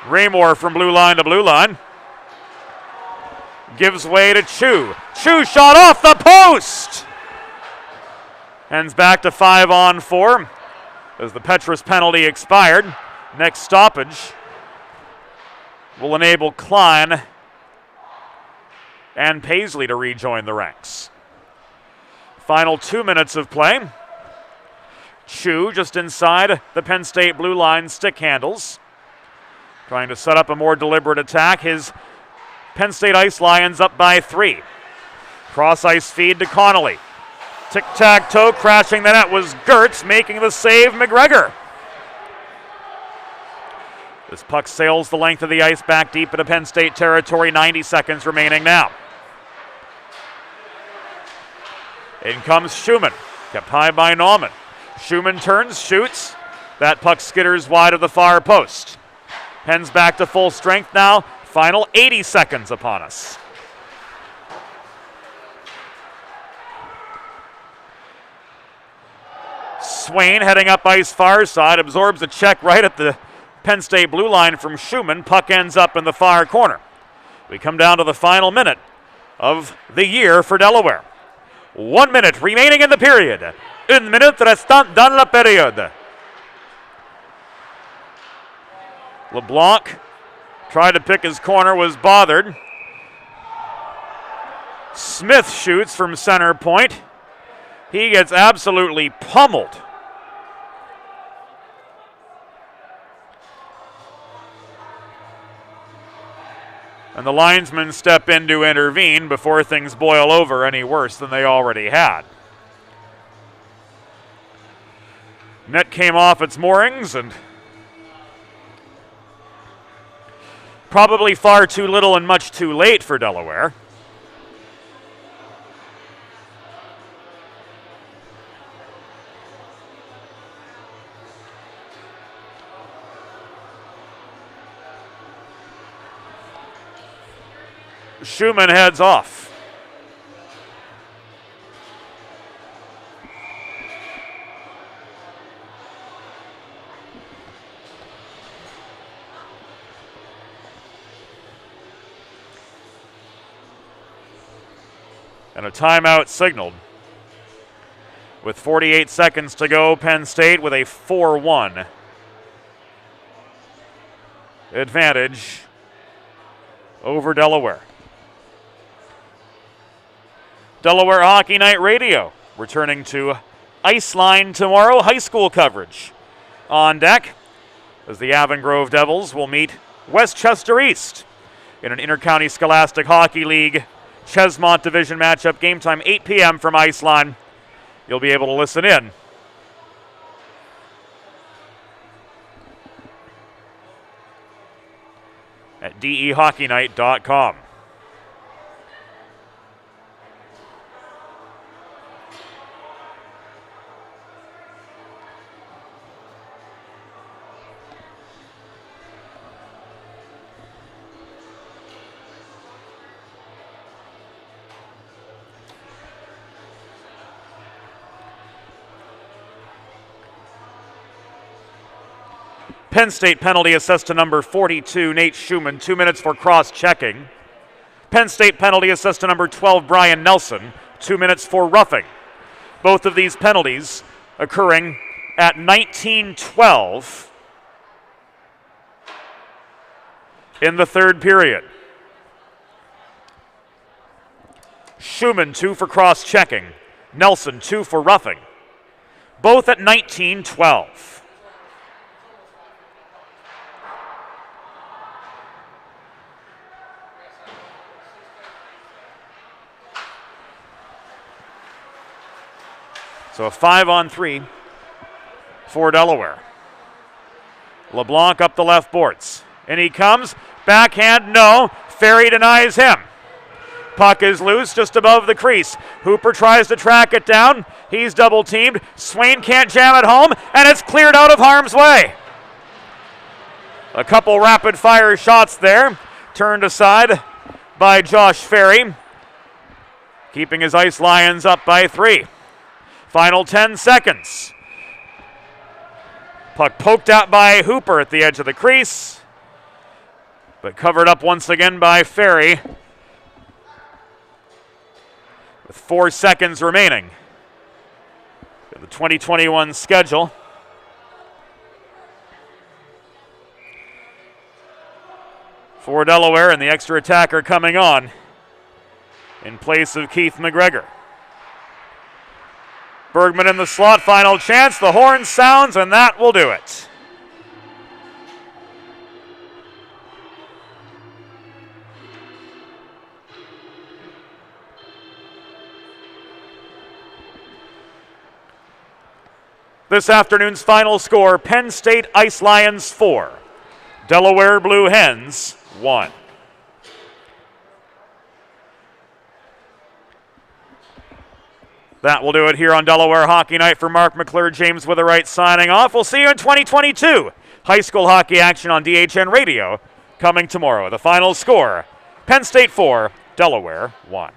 Raymore from blue line to blue line. Gives way to Chu. Chu shot off the post! Hens back to 5-on-4. As the Petrus penalty expired. Next stoppage will enable Klein and Paisley to rejoin the ranks. Final 2 minutes of play. Chu just inside the Penn State blue line stick handles. Trying to set up a more deliberate attack. His Penn State Ice Lions up by 3. Cross ice feed to Connolly. Tic-tac-toe, crashing the net was Gertz, making the save, McGregor. This puck sails the length of the ice back deep into Penn State territory, 90 seconds remaining now. In comes Schumann, kept high by Nauman. Schumann turns, shoots. That puck skitters wide of the far post. Hens back to full strength now, final 80 seconds upon us. Swain heading up ice far side, absorbs a check right at the Penn State blue line from Schumann. Puck ends up in the far corner. We come down to the final minute of the year for Delaware. 1 minute remaining in the period. Une minute restant dans la période. LeBlanc tried to pick his corner, was bothered. Smith shoots from center point. He gets absolutely pummeled. And the linesmen step in to intervene before things boil over any worse than they already had. Net came off its moorings and probably far too little and much too late for Delaware. Schumann heads off. And a timeout signaled. With 48 seconds to go, Penn State with a 4-1 advantage over Delaware. Delaware Hockey Night Radio returning to Iceline tomorrow. High school coverage on deck as the Avon Grove Devils will meet Westchester East in an Intercounty Scholastic Hockey League Chesmont Division matchup. Game time 8 p.m. from Iceline. You'll be able to listen in at dehockeynight.com. Penn State penalty assessed to number 42, Nate Schumann, 2 minutes for cross-checking. Penn State penalty assessed to number 12, Brian Nelson, 2 minutes for roughing. Both of these penalties occurring at 19:12 in the third period. Schumann, 2 for cross-checking. Nelson, 2 for roughing. Both at 19:12. So a 5-on-3 for Delaware. LeBlanc up the left boards. And he comes. Backhand, no. Ferry denies him. Puck is loose just above the crease. Hooper tries to track it down. He's double teamed. Swain can't jam it home, and it's cleared out of harm's way. A couple rapid fire shots there. Turned aside by Josh Ferry. Keeping his Ice Lions up by 3. Final 10 seconds. Puck poked out by Hooper at the edge of the crease, but covered up once again by Ferry. With 4 seconds remaining in the 2021 schedule. For Delaware, and the extra attacker coming on in place of Keith McGregor. Bergman in the slot, final chance. The horn sounds, and that will do it. This afternoon's final score, Penn State Ice Lions 4, Delaware Blue Hens 1. That will do it here on Delaware Hockey Night. For Mark McClure, James Witherite signing off. We'll see you in 2022. High school hockey action on DHN Radio coming tomorrow. The final score, Penn State 4, Delaware 1.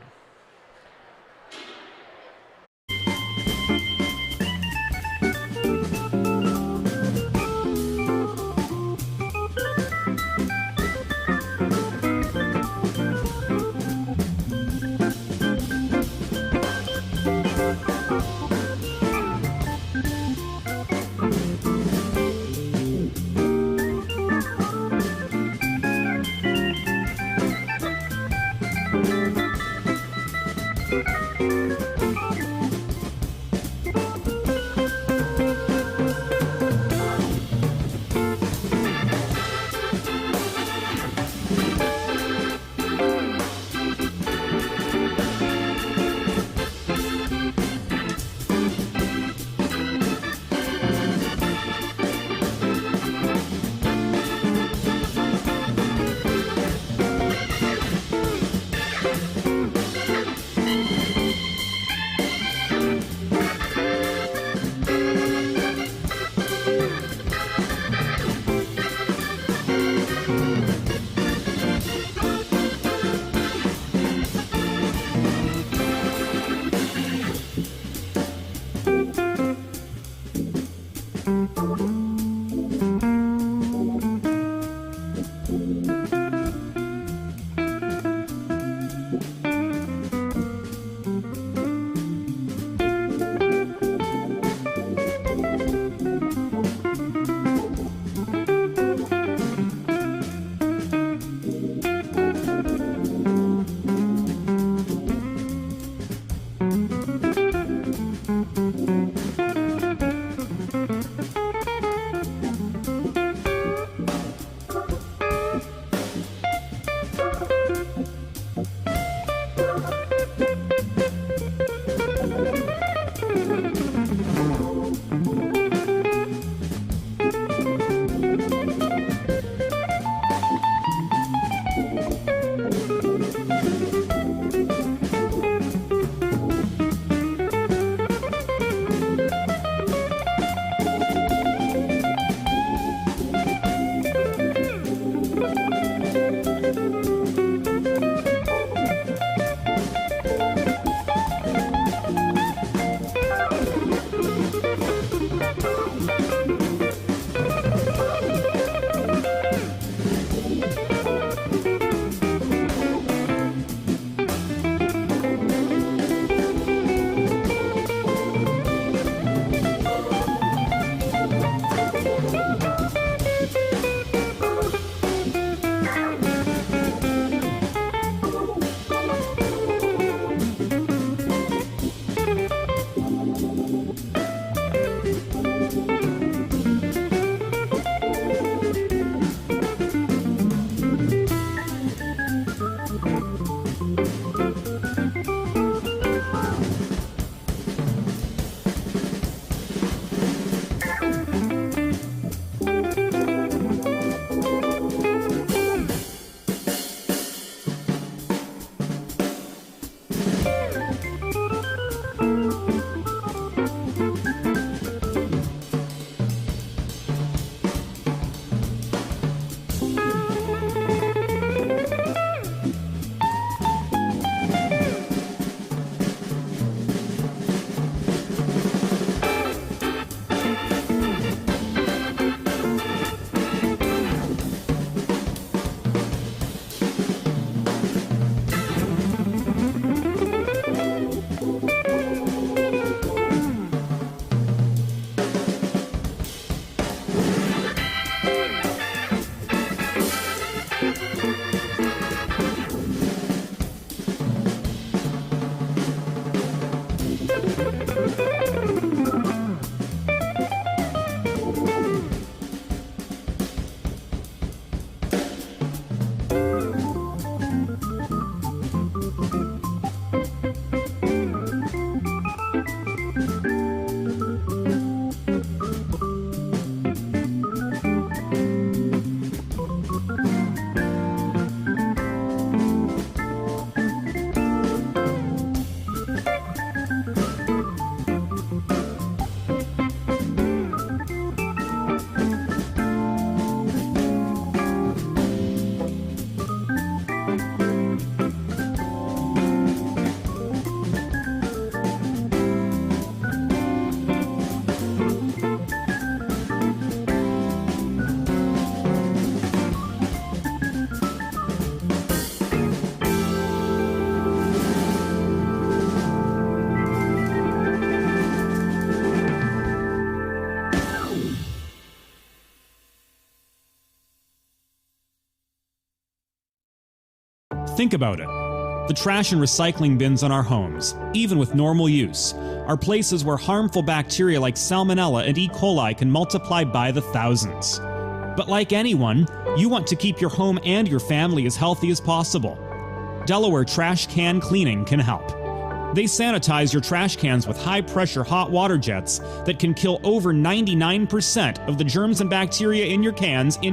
Think about it. The trash and recycling bins on our homes, even with normal use, are places where harmful bacteria like Salmonella and E. coli can multiply by the thousands. But like anyone, you want to keep your home and your family as healthy as possible. Delaware Trash Can Cleaning can help. They sanitize your trash cans with high-pressure hot water jets that can kill over 99% of the germs and bacteria in your cans in